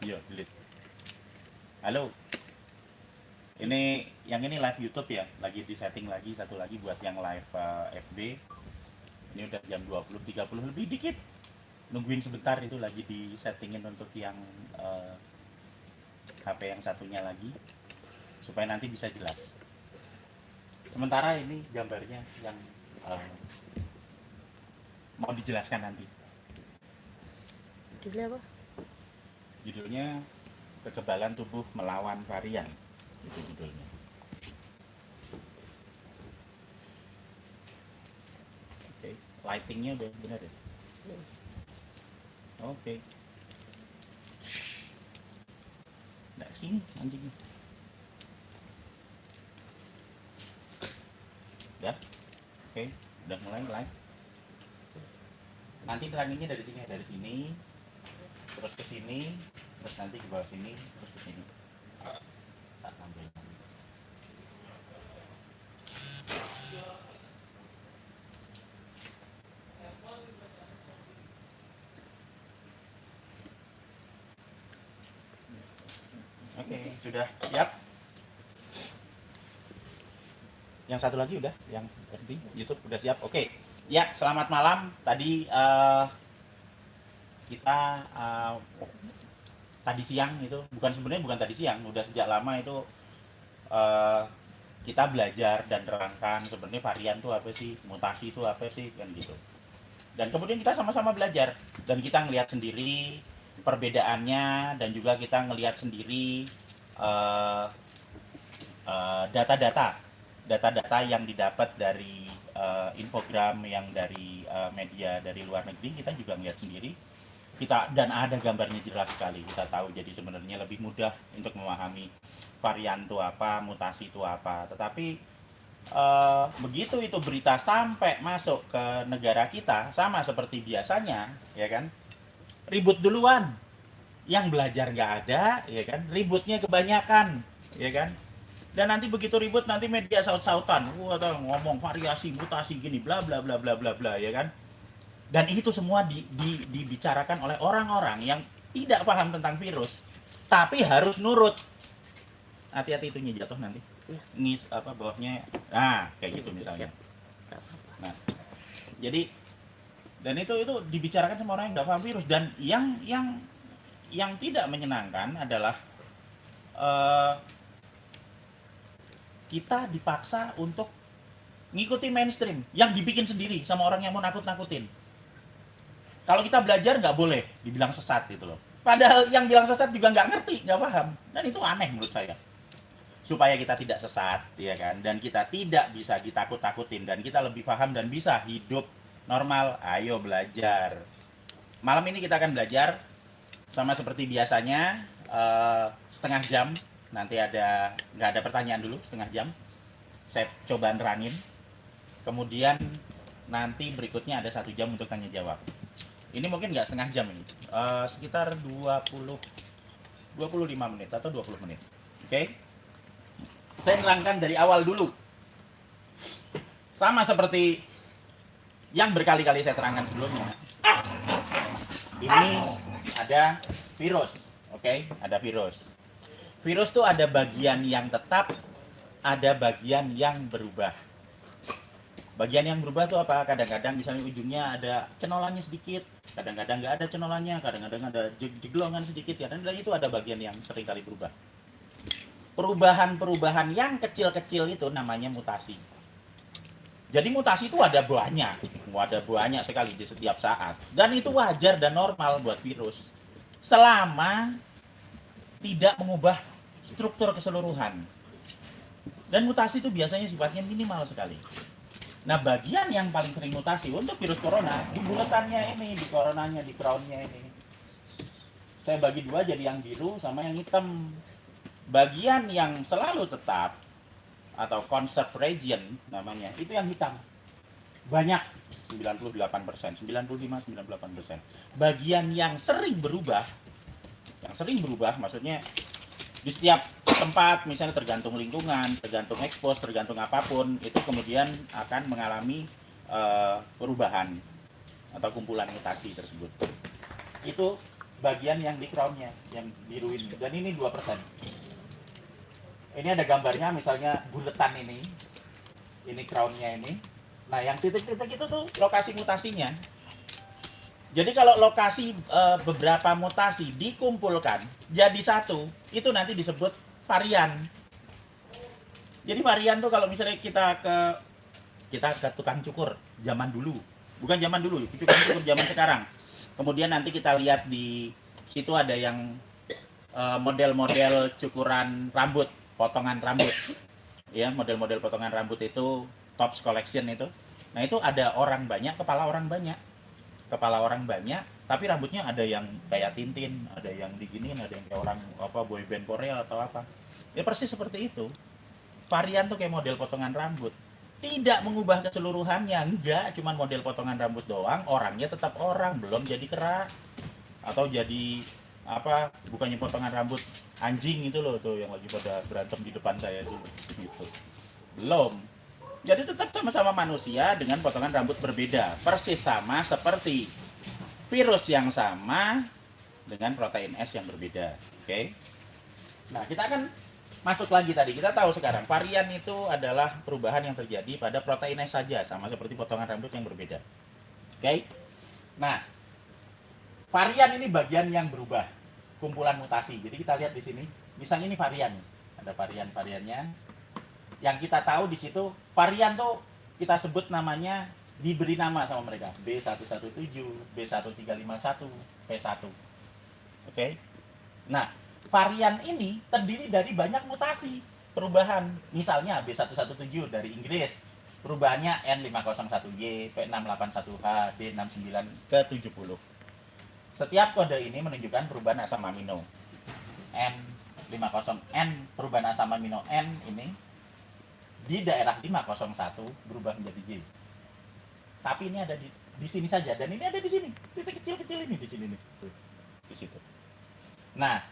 Yo, delete. Halo. Yang ini live YouTube ya. Lagi di setting lagi satu lagi buat yang live FB. Ini udah jam 20.30 lebih dikit. Nungguin sebentar itu lagi di settingin untuk yang HP yang satunya lagi supaya nanti bisa jelas. Sementara ini gambarnya yang mau dijelaskan nanti. Judulnya apa? Judulnya kekebalan tubuh melawan varian. Itu judulnya. Oke, lightingnya udah benar ya? Oke. Nah, sini anjingnya. Udah? Oke, udah mulai live. Nanti teranginnya dari sini, terus ke sini, terus nanti ke bawah sini, terus ke sini. Tak tambahin. Oke, sudah siap? Yang satu lagi udah, yang YouTube udah siap. Oke. Ya, selamat malam. Tadi kita tadi siang itu sebenarnya bukan tadi siang, udah sejak lama itu kita belajar dan terangkan sebenarnya varian itu apa sih, mutasi itu apa sih, kan gitu. Dan kemudian kita sama-sama belajar dan kita ngelihat sendiri perbedaannya dan juga kita ngelihat sendiri data-data yang didapat dari infogram yang dari media dari luar negeri. Kita juga ngelihat sendiri dan ada gambarnya jelas sekali. Kita tahu, jadi sebenarnya lebih mudah untuk memahami varian itu apa, mutasi itu apa. Tetapi begitu itu berita sampai masuk ke negara kita, sama seperti biasanya, ya kan, ribut duluan. Yang belajar nggak ada, ya kan, ributnya kebanyakan, ya kan. Dan nanti begitu ribut, nanti media saut-sautan, wah, ngomong variasi, mutasi gini, bla bla bla bla bla bla, ya kan. Dan itu semua dibicarakan oleh orang-orang yang tidak paham tentang virus, tapi harus nurut. Hati-hati itunya jatuh nanti. Ya. Ini apa bawahnya, nah kayak gitu misalnya. Nah, jadi dan itu dibicarakan sama orang yang nggak paham virus. Dan yang tidak menyenangkan adalah kita dipaksa untuk ngikuti mainstream yang dibikin sendiri sama orang yang mau nakut-nakutin. Kalau kita belajar nggak boleh dibilang sesat gitu loh. Padahal yang bilang sesat juga nggak ngerti, nggak paham. Dan itu aneh menurut saya. Supaya kita tidak sesat, ya kan, dan kita tidak bisa ditakut-takutin, dan kita lebih paham dan bisa hidup normal, ayo belajar. Malam ini kita akan belajar sama seperti biasanya, setengah jam. Nanti nggak ada pertanyaan dulu, setengah jam. Saya coba nerangin. Kemudian nanti berikutnya ada 1 jam untuk tanya jawab. Ini mungkin nggak setengah jam ini, sekitar 25 menit atau 20 menit. Oke? Saya nerangkan dari awal dulu. Sama seperti yang berkali-kali saya terangkan sebelumnya. Ini ada virus, oke? Ada virus. Virus itu ada bagian yang tetap, ada bagian yang berubah. Bagian yang berubah itu apa? Kadang-kadang misalnya ujungnya ada cenolannya sedikit, kadang-kadang nggak ada cenolannya, kadang-kadang ada jeglongan sedikit, ya. Dan itu ada bagian yang sering kali berubah. Perubahan-perubahan yang kecil-kecil itu namanya mutasi. Jadi mutasi itu ada banyak sekali di setiap saat. Dan itu wajar dan normal buat virus, selama tidak mengubah struktur keseluruhan. Dan mutasi itu biasanya sifatnya minimal sekali. Nah, bagian yang paling sering mutasi untuk virus corona, di buletannya ini, di coronanya, di crownnya ini. Saya bagi dua jadi yang biru sama yang hitam. Bagian yang selalu tetap atau conserve region namanya, itu yang hitam. Banyak, 98%, 95-98%. Bagian yang sering berubah maksudnya di setiap tempat, misalnya tergantung lingkungan, tergantung expose, tergantung apapun, itu kemudian akan mengalami perubahan atau kumpulan mutasi tersebut. Itu bagian yang di crown-nya, yang biru ini. Dan ini 2%. Ini ada gambarnya, misalnya buletan ini crown-nya ini. Nah, yang titik-titik itu tuh lokasi mutasinya. Jadi kalau lokasi beberapa mutasi dikumpulkan jadi satu, itu nanti disebut varian. Jadi varian tuh kalau misalnya kita ke tukang cukur zaman dulu, bukan zaman dulu, tukang cukur zaman sekarang. Kemudian nanti kita lihat di situ ada yang model-model cukuran rambut, potongan rambut. Ya, model-model potongan rambut itu Tops Collection itu. Nah, itu ada orang banyak, kepala orang banyak. Kepala orang banyak, tapi rambutnya ada yang kayak Tintin, ada yang diginiin, ada yang kayak orang apa boyband Korea atau apa. Ya persis seperti itu. Varian tuh kayak model potongan rambut. Tidak mengubah keseluruhannya, enggak, cuman model potongan rambut doang, orangnya tetap orang, belum jadi kerak atau jadi apa, bukannya potongan rambut anjing itu loh tuh yang lagi pada berantem di depan saya dulu gitu. Belum. Jadi tetap sama-sama manusia dengan potongan rambut berbeda, persis sama seperti virus yang sama dengan protein S yang berbeda. Oke. Nah, kita akan masuk lagi tadi. Kita tahu sekarang varian itu adalah perubahan yang terjadi pada protein S saja, sama seperti potongan rambut yang berbeda. Oke. Nah, varian ini bagian yang berubah, kumpulan mutasi. Jadi kita lihat di sini, misalnya ini varian, ada varian-variannya. Yang kita tahu di situ varian tuh kita sebut namanya, diberi nama sama mereka, B117, B1351, P1. Oke. Nah, varian ini terdiri dari banyak mutasi, perubahan. Misalnya B117 dari Inggris, perubahannya N501Y, P681H, D69 ke 70. Setiap kode ini menunjukkan perubahan asam amino. N50N, perubahan asam amino N ini di daerah 501 berubah menjadi Y. Tapi ini ada di sini saja, dan ini ada di sini. Titik kecil-kecil ini di sini nih. Tuh, di situ. Nah,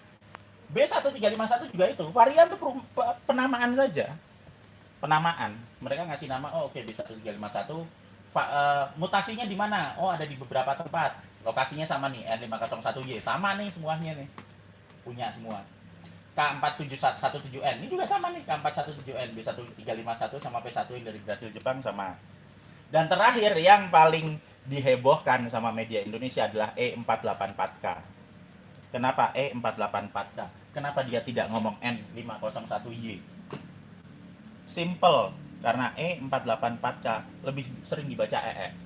B1351 juga itu, varian itu penamaan saja. Penamaan. Mereka ngasih nama, oh oke, B1351 mutasinya di mana? Oh, ada di beberapa tempat. Lokasinya sama nih, N501Y, sama nih semuanya nih. Punya semua. K4717N ini juga sama nih, K417N, B1351 sama P1 yang dari Brasil Jepang sama. Dan terakhir yang paling dihebohkan sama media Indonesia adalah E484K. Kenapa E484K? Kenapa dia tidak ngomong N501Y? Simple, karena E484K lebih sering dibaca EE.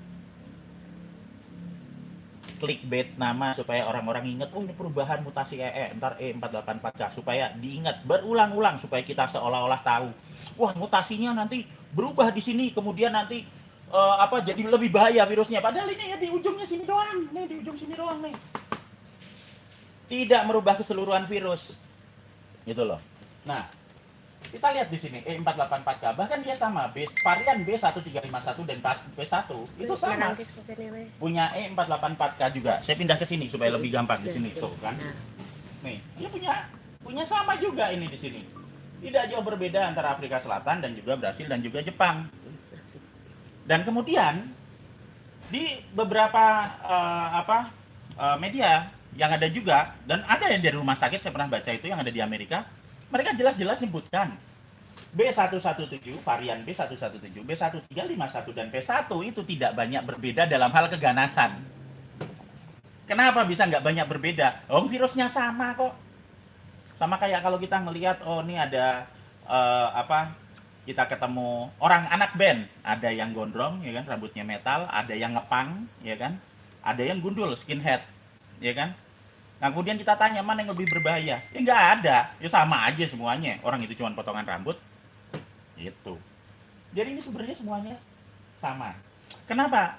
Clickbait nama supaya orang-orang ingat, oh ini perubahan mutasi EE, ntar E484K, supaya diingat berulang-ulang, supaya kita seolah-olah tahu, wah mutasinya nanti berubah di sini, kemudian nanti jadi lebih bahaya virusnya. Padahal ini ya di ujungnya sini doang, nih di ujung sini doang nih. Tidak merubah keseluruhan virus, gitu loh. Nah, kita lihat di sini E484K, bahkan dia sama, varian B1351 dan P1 itu sama. Punya E484K juga. Saya pindah ke sini supaya lebih gampang di sini tuh kan. Nih, dia punya sama juga ini di sini. Tidak jauh berbeda antara Afrika Selatan dan juga Brasil dan juga Jepang. Dan kemudian di beberapa media yang ada juga, dan ada yang dari rumah sakit, saya pernah baca itu yang ada di Amerika, mereka jelas-jelas nyebutkan B117, varian B117, B1351 dan P1 itu tidak banyak berbeda dalam hal keganasan. Kenapa bisa nggak banyak berbeda? Oh, virusnya sama kok. Sama kayak kalau kita ngelihat, oh ini ada kita ketemu orang anak band, ada yang gondrong ya kan, rambutnya metal, ada yang ngepang ya kan, ada yang gundul skinhead ya kan. Nah, kemudian kita tanya mana yang lebih berbahaya? Ya nggak ada, ya sama aja semuanya. Orang itu cuma potongan rambut. Itu. Jadi ini sebenarnya semuanya sama. Kenapa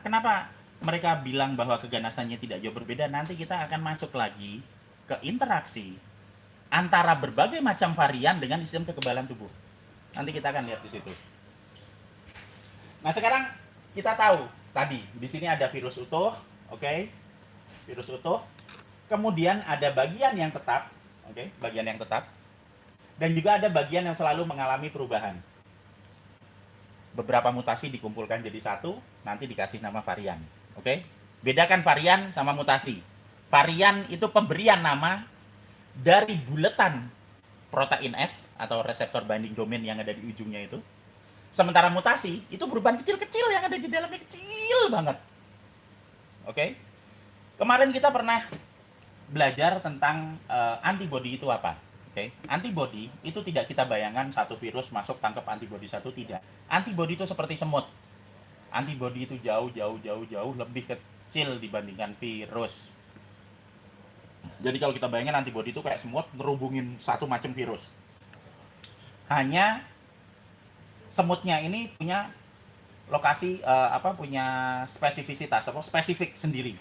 mereka bilang bahwa keganasannya tidak jauh berbeda? Nanti kita akan masuk lagi ke interaksi antara berbagai macam varian dengan sistem kekebalan tubuh. Nanti kita akan lihat di situ. Nah, sekarang kita tahu tadi di sini ada virus utuh, oke? Virus utuh. Kemudian ada bagian yang tetap, oke? Bagian yang tetap. Dan juga ada bagian yang selalu mengalami perubahan. Beberapa mutasi dikumpulkan jadi satu, nanti dikasih nama varian. Oke? Bedakan varian sama mutasi. Varian itu pemberian nama dari buletan protein S atau reseptor binding domain yang ada di ujungnya itu. Sementara mutasi itu perubahan kecil-kecil yang ada di dalamnya, kecil banget. Oke. Kemarin kita pernah belajar tentang antibody itu apa. Oke. Antibody itu tidak kita bayangkan satu virus masuk tangkap antibody satu, tidak. Antibody itu seperti semut. Antibody itu jauh lebih kecil dibandingkan virus. Jadi kalau kita bayangin antibody itu kayak semut ngerubungin satu macam virus. Hanya semutnya ini punya lokasi punya spesifisitas spesifik sendiri.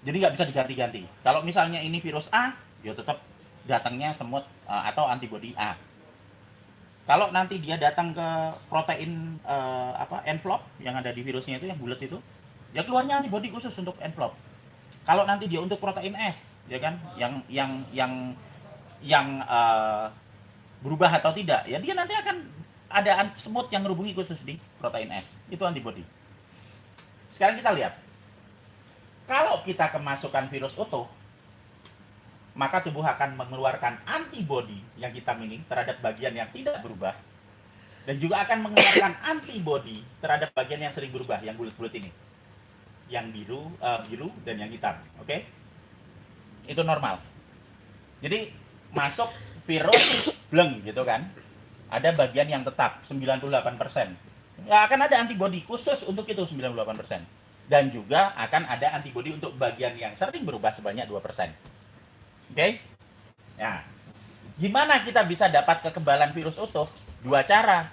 Jadi nggak bisa diganti-ganti. Kalau misalnya ini virus A, dia tetap datangnya semut atau antibody A. Kalau nanti dia datang ke protein envelope yang ada di virusnya itu yang bulat itu, ya keluarnya antibody khusus untuk envelope. Kalau nanti dia untuk protein S, ya kan, yang berubah atau tidak, ya dia nanti akan ada semut yang menghubungi khusus di protein S. Itu antibody. Sekarang kita lihat. Kalau kita kemasukan virus utuh, maka tubuh akan mengeluarkan antibody yang hitam ini terhadap bagian yang tidak berubah, dan juga akan mengeluarkan antibody terhadap bagian yang sering berubah, yang bulat-bulat ini, yang biru dan yang hitam. Oke? Itu normal. Jadi masuk virus bleng gitu kan, ada bagian yang tetap 98%. Ya, akan ada antibody khusus untuk itu 98%. Dan juga akan ada antibody untuk bagian yang sering berubah sebanyak 2%. Oke? Ya. Gimana kita bisa dapat kekebalan virus utuh? Dua cara.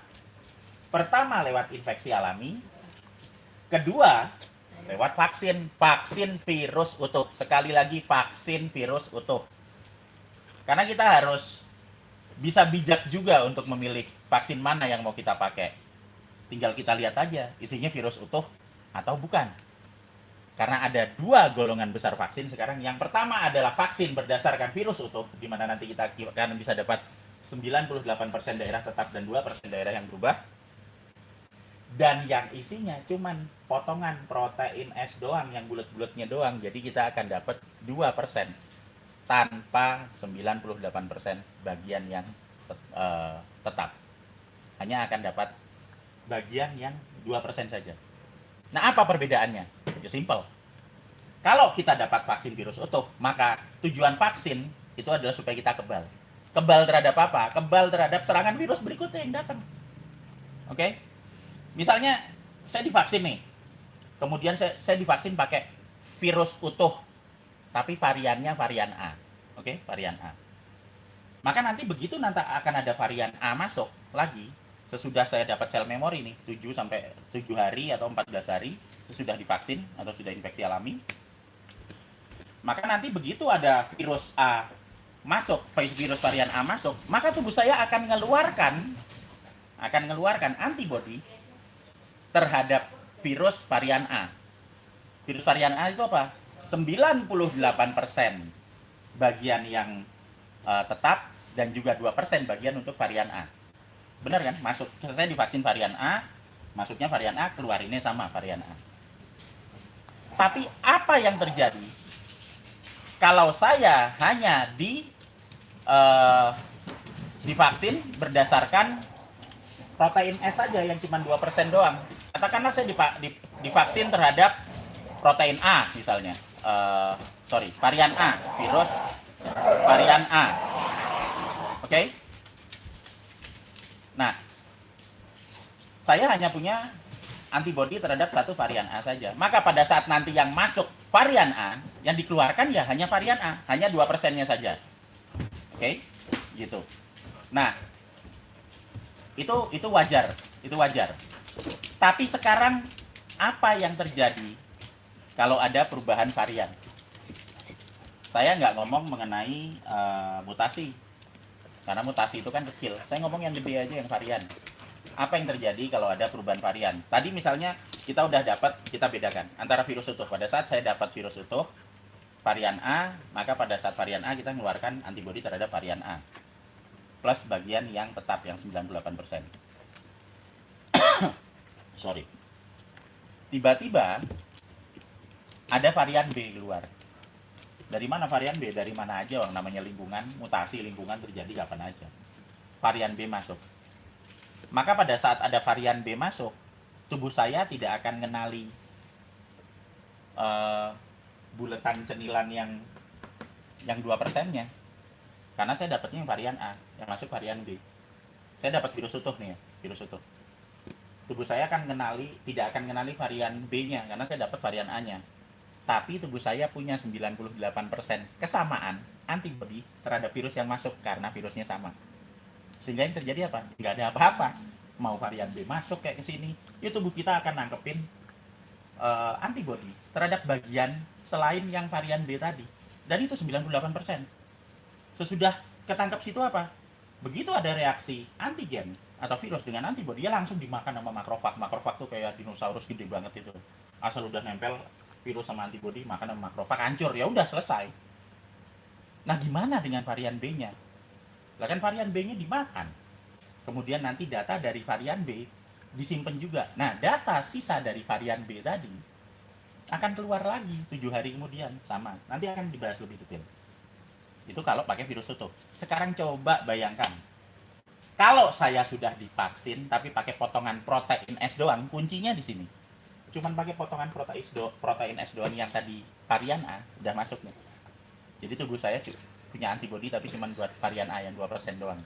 Pertama lewat infeksi alami. Kedua lewat vaksin. Vaksin virus utuh. Sekali lagi vaksin virus utuh. Karena kita harus bisa bijak juga untuk memilih vaksin mana yang mau kita pakai. Tinggal kita lihat aja isinya virus utuh atau bukan. Karena ada dua golongan besar vaksin sekarang. Yang pertama adalah vaksin berdasarkan virus utuh, di mana nanti kita akan bisa dapat 98% daerah tetap dan 2% daerah yang berubah. Dan yang isinya cuman potongan protein S doang, yang bulat-bulatnya doang. Jadi kita akan dapat 2% tanpa 98% bagian yang tetap. Hanya akan dapat bagian yang 2% saja. Nah, apa perbedaannya? Ya simpel. Kalau kita dapat vaksin virus utuh, maka tujuan vaksin itu adalah supaya kita kebal. Kebal terhadap apa? Kebal terhadap serangan virus berikutnya yang datang. Oke? Misalnya, saya divaksin nih. Kemudian saya divaksin pakai virus utuh. Tapi variannya varian A. Oke? Varian A. Maka nanti begitu nanti akan ada varian A masuk lagi, sesudah saya dapat sel memori nih, 7 hari atau 14 hari sesudah divaksin atau sudah infeksi alami, maka nanti begitu ada virus A masuk, virus varian A masuk, maka tubuh saya akan mengeluarkan antibody terhadap virus varian A. Virus varian A itu apa? 98% bagian yang tetap dan juga 2% bagian untuk varian A. Benar kan? Masuk, saya divaksin varian A, masuknya varian A, keluarinnya sama varian A. Tapi apa yang terjadi kalau saya hanya divaksin berdasarkan protein S saja yang cuma 2% doang? Katakanlah saya divaksin terhadap protein A misalnya. Varian A, virus varian A. Oke? Nah, saya hanya punya antibody terhadap satu varian A saja. Maka pada saat nanti yang masuk varian A, yang dikeluarkan ya hanya varian A, hanya 2%-nya saja. Oke? Gitu. Nah, itu wajar, Tapi sekarang apa yang terjadi kalau ada perubahan varian? Saya nggak ngomong mengenai mutasi. Karena mutasi itu kan kecil. Saya ngomong yang gede aja, yang varian. Apa yang terjadi kalau ada perubahan varian? Tadi misalnya kita bedakan antara virus utuh. Pada saat saya dapat virus utuh, varian A, maka pada saat varian A kita mengeluarkan antibody terhadap varian A. Plus bagian yang tetap, yang 98%. Sorry. Tiba-tiba ada varian B keluar. Dari mana varian B? Dari mana aja, orang namanya lingkungan, mutasi lingkungan terjadi kapan aja. Varian B masuk. Maka pada saat ada varian B masuk, tubuh saya tidak akan mengenali buletan cenilan yang 2%-nya. Karena saya dapatnya yang varian A, yang masuk varian B. Saya dapat virus utuh nih ya, virus utuh. Tubuh saya akan tidak akan mengenali varian B-nya karena saya dapat varian A-nya. Tapi tubuh saya punya 98% kesamaan antibodi terhadap virus yang masuk karena virusnya sama. Sehingga yang terjadi apa? Nggak ada apa-apa. Mau varian B masuk kayak ke sini, ya tubuh kita akan nangkepin antibodi terhadap bagian selain yang varian B tadi. Dan itu 98%. Sesudah ketangkep situ apa? Begitu ada reaksi antigen atau virus dengan antibodi, dia langsung dimakan sama makrofag. Makrofag tuh kayak dinosaurus gede banget itu. Asal udah nempel virus sama antibodi, makan sama makrofag, hancur. Ya udah selesai. Nah, gimana dengan varian B-nya? Lah kan varian B-nya dimakan. Kemudian nanti data dari varian B disimpan juga. Nah, data sisa dari varian B tadi akan keluar lagi 7 hari kemudian. Sama. Nanti akan dibahas lebih detail. Itu kalau pakai virus utuh. Sekarang coba bayangkan. Kalau saya sudah divaksin tapi pakai potongan protein S doang, kuncinya di sini. Cuman pakai potongan protein S doang yang tadi varian A udah masuk nih. Jadi tubuh saya punya antibodi tapi cuma buat varian A yang 2% doang.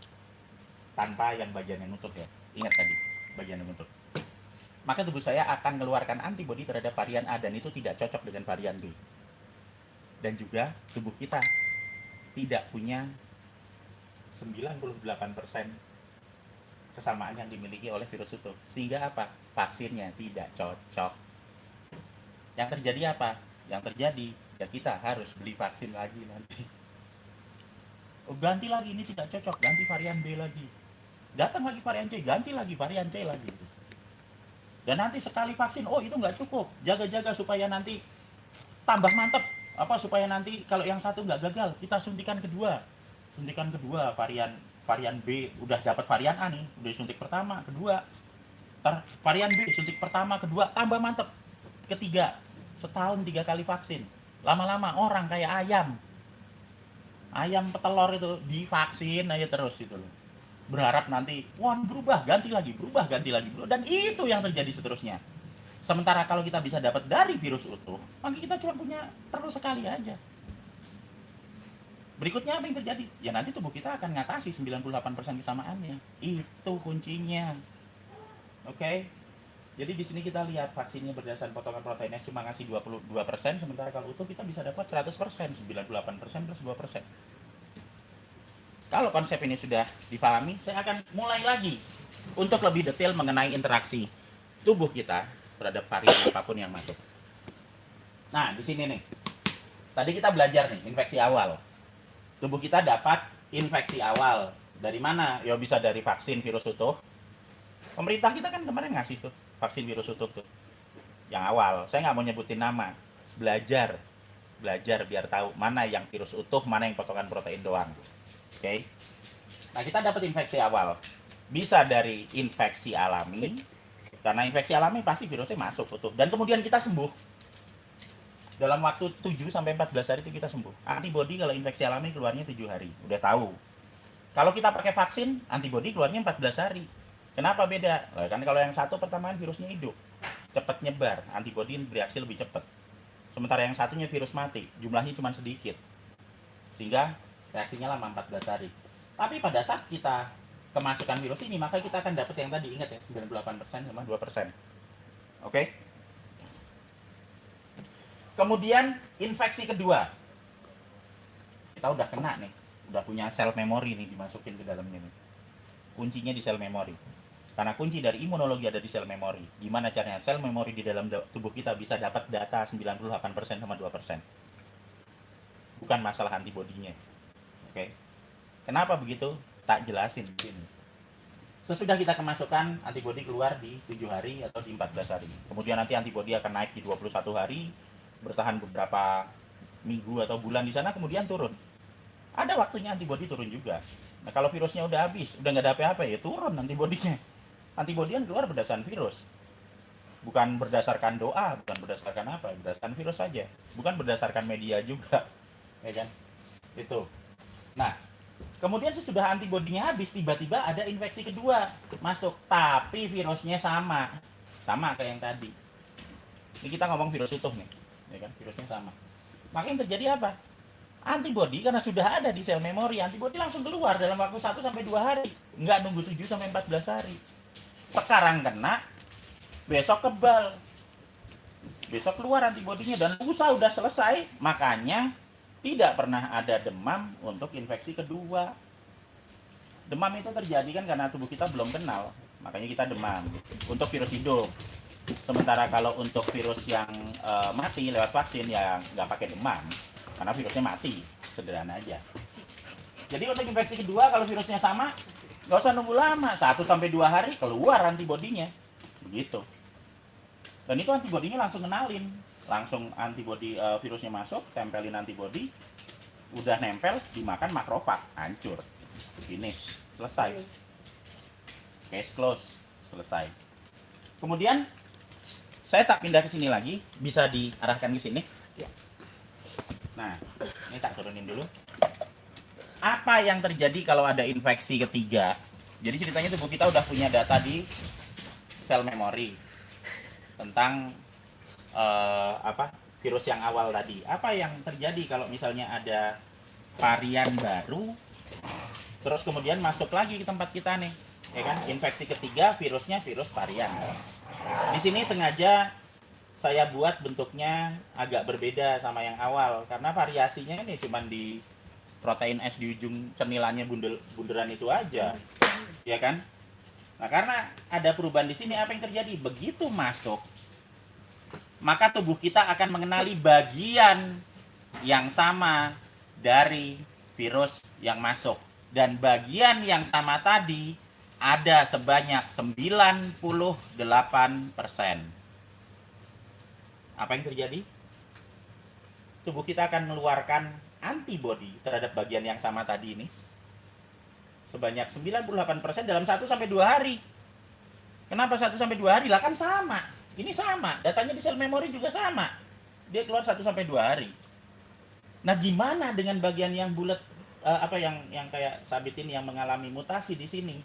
Tanpa yang bagian yang nutup ya. Ingat tadi, bagian yang nutup. Maka tubuh saya akan mengeluarkan antibodi terhadap varian A dan itu tidak cocok dengan varian B. Dan juga tubuh kita tidak punya 98% kesamaan yang dimiliki oleh virus utuh. Sehingga apa? Vaksinnya tidak cocok. Yang terjadi apa? Yang terjadi, ya kita harus beli vaksin lagi nanti. Oh, ganti lagi, ini tidak cocok, ganti varian B lagi. Datang lagi varian C, ganti lagi varian C lagi. Dan nanti sekali vaksin, oh itu nggak cukup. Jaga-jaga supaya nanti tambah mantep. Supaya nanti kalau yang satu nggak gagal, kita suntikan kedua varian B udah dapat varian A nih, udah suntik pertama, kedua, varian B suntik pertama, kedua, tambah mantep, ketiga, setahun 3 kali vaksin, lama-lama orang kayak ayam petelor itu divaksin aja terus itu loh, berharap nanti wah berubah ganti lagi, dan itu yang terjadi seterusnya. Sementara kalau kita bisa dapat dari virus utuh, maka kita cuma perlu sekali aja. Berikutnya apa yang terjadi? Ya nanti tubuh kita akan ngatasi 98% kesamaannya. Itu kuncinya. Oke? Jadi di sini kita lihat vaksinnya berdasarkan potongan proteinnya cuma ngasih 22%, sementara kalau utuh kita bisa dapat 100%, 98% plus 2%. Kalau konsep ini sudah dipahami, saya akan mulai lagi untuk lebih detail mengenai interaksi tubuh kita terhadap varian apapun yang masuk. Nah, di sini nih. Tadi kita belajar nih, infeksi awal. Tubuh kita dapat infeksi awal. Dari mana? Ya bisa dari vaksin virus utuh. Pemerintah kita kan kemarin ngasih tuh, vaksin virus utuh tuh. Yang awal. Saya nggak mau nyebutin nama. Belajar biar tahu mana yang virus utuh, mana yang potongan protein doang. Oke? Nah, kita dapat infeksi awal. Bisa dari infeksi alami. Karena infeksi alami pasti virusnya masuk utuh. Dan kemudian kita sembuh. Dalam waktu 7 sampai 14 hari itu kita sembuh. Antibodi kalau infeksi alami keluarnya 7 hari. Udah tahu. Kalau kita pakai vaksin, antibodi keluarnya 14 hari. Kenapa beda? Nah, kan kalau yang satu pertama virusnya hidup. Cepat nyebar, antibodi bereaksi lebih cepat. Sementara yang satunya virus mati, jumlahnya cuma sedikit. Sehingga reaksinya lama 14 hari. Tapi pada saat kita kemasukan virus ini, maka kita akan dapat yang tadi, ingat ya, 98% sama 2%. Oke? Kemudian infeksi kedua. Kita udah kena nih, udah punya sel memori nih dimasukin ke dalamnya nih. Kuncinya di sel memori. Karena kunci dari imunologi ada di sel memori. Gimana caranya sel memori di dalam tubuh kita bisa dapat data 98% sama 2%. Bukan masalah antibodinya. Oke. Kenapa begitu? Tak jelasin di sini. Sesudah kita kemasukan, antibodi keluar di 7 hari atau di 14 hari. Kemudian nanti antibodi akan naik di 21 hari, bertahan beberapa minggu atau bulan di sana, kemudian turun. Ada waktunya antibodi turun juga. Nah, kalau virusnya udah habis, udah nggak ada apa-apa, ya turun antibodinya. Antibodi kan keluar berdasarkan virus. Bukan berdasarkan doa, bukan berdasarkan apa, berdasarkan virus saja. Bukan berdasarkan media juga. ya kan? Itu. Nah, kemudian sesudah antibodinya habis, tiba-tiba ada infeksi kedua masuk, tapi virusnya sama, sama kayak yang tadi. Ini kita ngomong virus utuh nih, ya kan? Virusnya sama. Maka yang terjadi apa? Antibodi karena sudah ada di sel memori, antibodi langsung keluar dalam waktu 1 sampai 2 hari, nggak nunggu 7 sampai 14 hari. Sekarang kena, besok kebal, besok keluar antibodinya dan lusa udah selesai. Makanya tidak pernah ada demam untuk infeksi kedua. Demam itu terjadi kan karena tubuh kita belum kenal, makanya kita demam untuk virus hidup. Sementara kalau untuk virus yang mati lewat vaksin ya nggak pakai demam karena virusnya mati, sederhana aja. Jadi untuk infeksi kedua kalau virusnya sama nggak usah nunggu lama, 1 sampai 2 hari keluar antibodinya, begitu. Dan itu antibodinya langsung kenalin, langsung antibodi virusnya masuk, tempelin antibodi, udah nempel, dimakan makrofag, hancur, finish, selesai, case close, selesai. Kemudian saya tak pindah ke sini lagi, bisa diarahkan ke sini. Nah, ini tak turunin dulu. Apa yang terjadi kalau ada infeksi ketiga? Jadi ceritanya tubuh kita udah punya data di sel memori tentang virus yang awal tadi. Apa yang terjadi kalau misalnya ada varian baru, terus kemudian masuk lagi ke tempat kita nih, ya kan? Infeksi ketiga, virusnya virus varian. Di sini sengaja saya buat bentuknya agak berbeda sama yang awal karena variasinya ini cuma di protein S di ujung cemilannya bunderan itu aja, ya kan? Nah, karena ada perubahan di sini, apa yang terjadi? Begitu masuk, maka tubuh kita akan mengenali bagian yang sama dari virus yang masuk. Dan bagian yang sama tadi ada sebanyak 98%. Apa yang terjadi? Tubuh kita akan mengeluarkan antibodi terhadap bagian yang sama tadi ini sebanyak 98% dalam 1 sampai 2 hari. Kenapa 1 sampai 2 hari? Lah kan sama. Ini sama. Datanya di sel memori juga sama. Dia keluar 1 sampai 2 hari. Nah, gimana dengan bagian yang bulat yang kayak sabit ini yang mengalami mutasi di sini?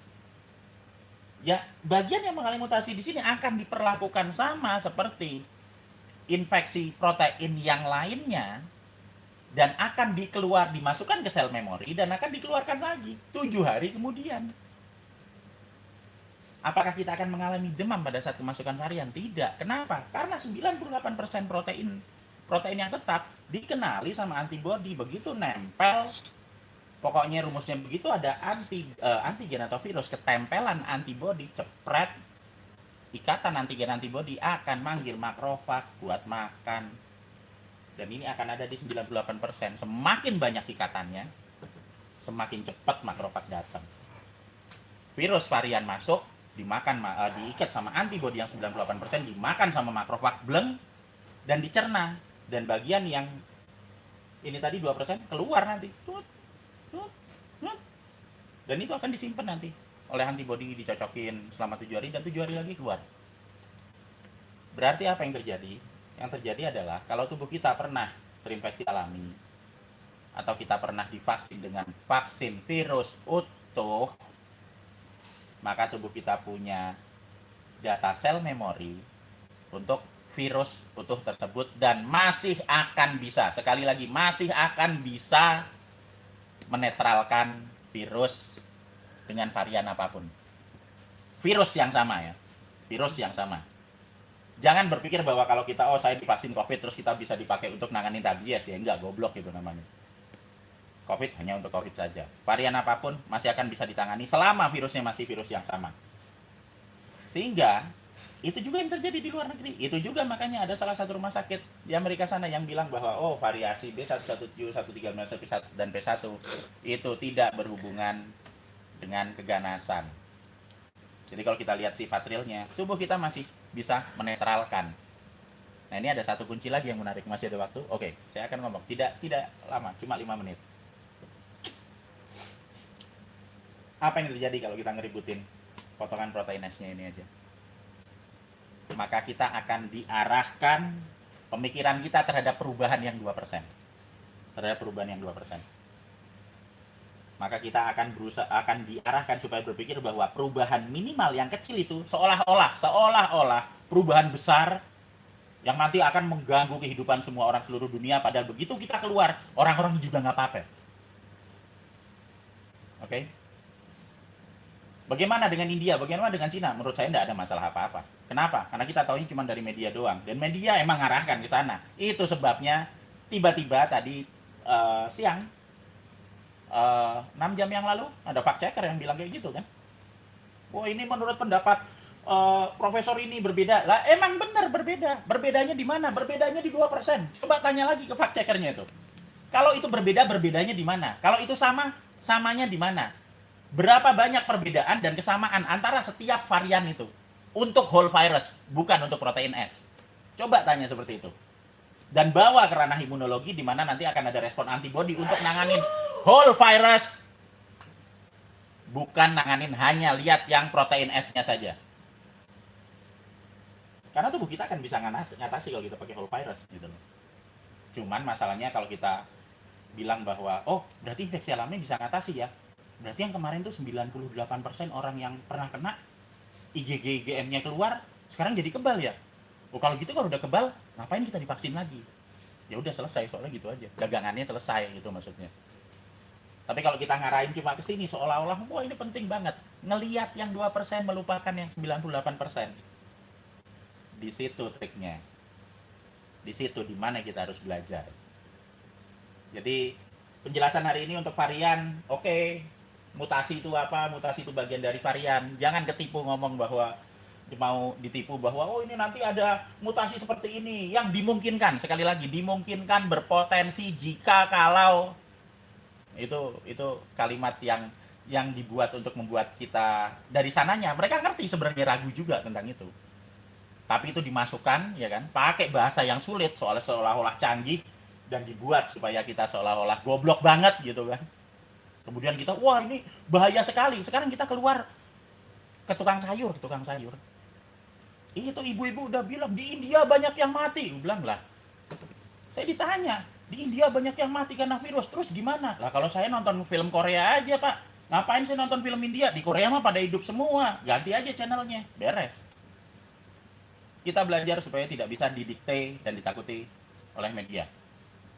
Ya, bagian yang mengalami mutasi di sini akan diperlakukan sama seperti infeksi protein yang lainnya dan akan dimasukkan ke sel memori dan akan dikeluarkan lagi 7 hari kemudian. Apakah kita akan mengalami demam pada saat kemasukan varian? Tidak. Kenapa? Karena 98% protein yang tetap dikenali sama antibodi. Begitu nempel, pokoknya rumusnya begitu, ada antigen atau virus, ketempelan antibodi, cepret, ikatan antigen antibodi akan manggil makrofag buat makan. Dan ini akan ada di 98%. Semakin banyak ikatannya, semakin cepat makrofag datang. Virus varian masuk, diikat sama antibodi yang 98%, dimakan sama makrofag, bleng, dan dicerna. Dan bagian yang ini tadi 2% keluar nanti. Dan itu akan disimpan nanti oleh antibodi, dicocokin selama 7 hari dan 7 hari lagi keluar. Berarti apa yang terjadi? Yang terjadi adalah kalau tubuh kita pernah terinfeksi alami atau kita pernah divaksin dengan vaksin virus utuh, maka tubuh kita punya data sel memori untuk virus utuh tersebut dan masih akan bisa, sekali lagi, masih akan bisa menetralkan virus dengan varian apapun. Virus yang sama ya. Virus yang sama. Jangan berpikir bahwa kalau kita, saya divaksin COVID terus kita bisa dipakai untuk nanganin rabies ya. Enggak, goblok itu namanya. COVID hanya untuk COVID saja. Varian apapun masih akan bisa ditangani selama virusnya masih virus yang sama. Sehingga itu juga yang terjadi di luar negeri. Itu juga makanya ada salah satu rumah sakit di Amerika sana yang bilang bahwa variasi B117, 139, dan P1 itu tidak berhubungan dengan keganasan. Jadi kalau kita lihat sifat realnya, tubuh kita masih bisa menetralkan. Nah, ini ada satu kunci lagi yang menarik, masih ada waktu. Oke, saya akan ngomong. Tidak lama, cuma 5 menit. Apa yang terjadi kalau kita ngeributin potongan protein S-nya ini aja? Maka kita akan diarahkan pemikiran kita terhadap perubahan yang 2%. terhadap perubahan yang 2%. Maka kita akan diarahkan supaya berpikir bahwa perubahan minimal yang kecil itu seolah-olah perubahan besar yang nanti akan mengganggu kehidupan semua orang seluruh dunia, padahal begitu kita keluar, orang-orang juga nggak apa-apa. Oke? Bagaimana dengan India? Bagaimana dengan Cina? Menurut saya tidak ada masalah apa-apa. Kenapa? Karena kita tahunya cuma dari media doang. Dan media emang ngarahkan ke sana. Itu sebabnya tiba-tiba tadi siang 6 jam yang lalu ada fact checker yang bilang kayak gitu kan. Wah, ini menurut pendapat profesor ini berbeda. Lah emang benar berbeda. Berbedanya di mana? Berbedanya di 2%. Coba tanya lagi ke fact checkernya itu. Kalau itu berbeda, berbedanya di mana? Kalau itu sama, samanya di mana? Berapa banyak perbedaan dan kesamaan antara setiap varian itu? Untuk whole virus, bukan untuk protein S. Coba tanya seperti itu. Dan bawa ke ranah imunologi di mana nanti akan ada respon antibody untuk nanganin whole virus. Bukan nanganin hanya lihat yang protein S-nya saja. Karena tubuh kita akan bisa ngatasi kalau kita pakai whole virus gitu loh. Cuman masalahnya kalau kita bilang bahwa oh, berarti infeksi alami bisa ngatasi ya. Berarti yang kemarin tuh 98% orang yang pernah kena IgG IgM-nya keluar, sekarang jadi kebal ya. Oh, kalau gitu kalau udah kebal, ngapain kita divaksin lagi? Ya udah selesai, soalnya gitu aja. Dagangannya selesai gitu maksudnya. Tapi kalau kita ngarahin cuma ke sini seolah-olah wah ini penting banget. Ngelihat yang 2% melupakan yang 98%. Di situ triknya. Di situ dimana kita harus belajar. Jadi penjelasan hari ini untuk varian, oke. Mutasi itu apa? Mutasi itu bagian dari varian. Jangan ketipu ngomong bahwa mau ditipu bahwa oh ini nanti ada mutasi seperti ini yang dimungkinkan, sekali lagi dimungkinkan, berpotensi jika kalau itu kalimat yang dibuat untuk membuat kita dari sananya mereka ngerti sebenarnya ragu juga tentang itu, tapi itu dimasukkan ya kan pakai bahasa yang sulit soalnya seolah-olah canggih dan dibuat supaya kita seolah-olah goblok banget gitu kan. Kemudian kita, wah ini bahaya sekali. Sekarang kita keluar ke tukang sayur. Itu ibu-ibu udah bilang, di India banyak yang mati. Bilang lah, saya ditanya, di India banyak yang mati karena virus. Terus gimana? Lah kalau saya nonton film Korea aja pak. Ngapain saya nonton film India? Di Korea mah pada hidup semua. Ganti aja channelnya, beres. Kita belajar supaya tidak bisa didikte dan ditakuti oleh media.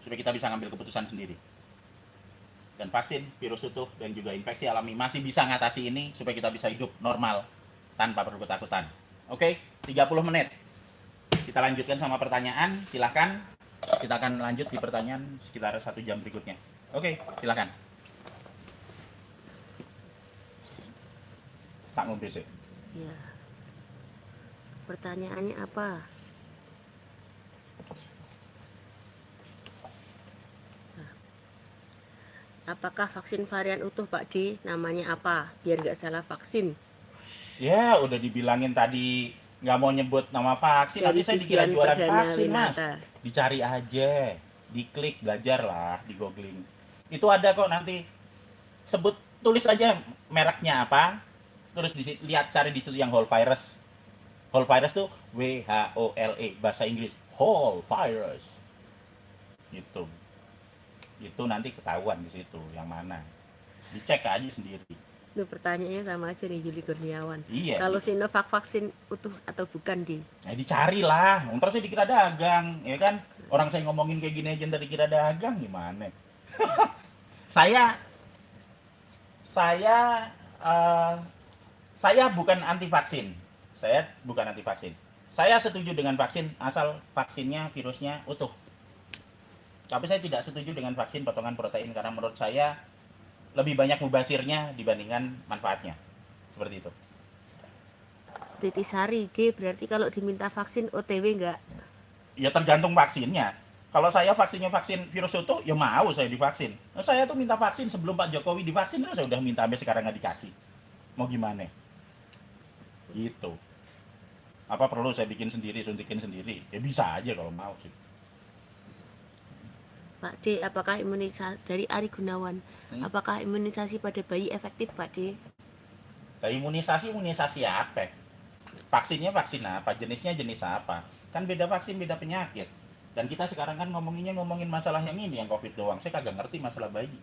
Supaya kita bisa ngambil keputusan sendiri. Dan vaksin, virus utuh, dan juga infeksi alami masih bisa ngatasi ini supaya kita bisa hidup normal tanpa perlu ketakutan. Oke, 30 menit. Kita lanjutkan sama pertanyaan, silahkan. Kita akan lanjut di pertanyaan sekitar 1 jam berikutnya. Oke, silahkan. Tak mau besok. Ya. Pertanyaannya apa? Apakah vaksin varian utuh Pak D? Namanya apa? Biar nggak salah vaksin. Ya, udah dibilangin tadi nggak mau nyebut nama vaksin. Nanti saya dikira jualan vaksin, Mas. Dicari aja, diklik, belajar lah, di googling. Itu ada kok nanti. Sebut, tulis aja mereknya apa. Terus lihat cari di situ yang whole virus. Whole virus tuh WHOLE, bahasa Inggris. Whole virus. Gitu. Itu nanti ketahuan di situ yang mana, dicek aja sendiri. Itu pertanyaannya sama aja nih, Juli Kurniawan. Iya. Kalau Sinovac vaksin utuh atau bukan di? Dicari lah. Ntar saya dikira dagang, ya kan? Orang saya ngomongin kayak gini aja ntar dikira dagang gimana? Saya bukan anti vaksin. Saya setuju dengan vaksin asal vaksinnya virusnya utuh. Tapi saya tidak setuju dengan vaksin potongan protein karena menurut saya lebih banyak mubasirnya dibandingkan manfaatnya. Seperti itu. Titi Sari, D, berarti kalau diminta vaksin OTW enggak? Ya tergantung vaksinnya. Kalau saya vaksinnya vaksin virus utuh, ya mau saya divaksin. Nah, saya tuh minta vaksin sebelum Pak Jokowi divaksin, saya udah minta sampai sekarang nggak dikasih. Mau gimana? Gitu. Apa perlu saya bikin sendiri, suntikin sendiri? Ya bisa aja kalau mau sih. Pak D, apakah imunisasi dari Ari Gunawan? Apakah imunisasi pada bayi efektif, Pak D? Imunisasi apa? Vaksinnya vaksin apa? Jenisnya jenis apa? Kan beda vaksin, beda penyakit. Dan kita sekarang kan ngomongin masalah yang ini, yang COVID doang. Saya kagak ngerti masalah bayi.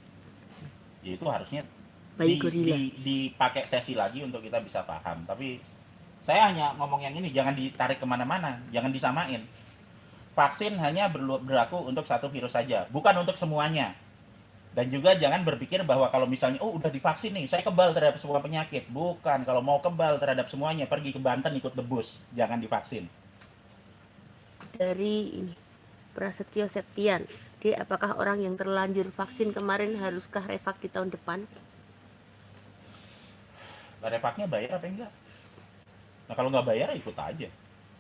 Ya itu harusnya Bayi gorila. dipakai sesi lagi untuk kita bisa paham. Tapi saya hanya ngomong yang ini, jangan ditarik kemana-mana, jangan disamain. Vaksin hanya berlaku untuk satu virus saja, bukan untuk semuanya. Dan juga jangan berpikir bahwa kalau misalnya, oh udah divaksin nih, saya kebal terhadap semua penyakit. Bukan, kalau mau kebal terhadap semuanya, pergi ke Banten ikut debus, jangan divaksin. Dari ini Prasetyo Septian, apakah orang yang terlanjur vaksin kemarin haruskah refak di tahun depan? Refaknya bayar apa enggak? Nah kalau nggak bayar ikut aja.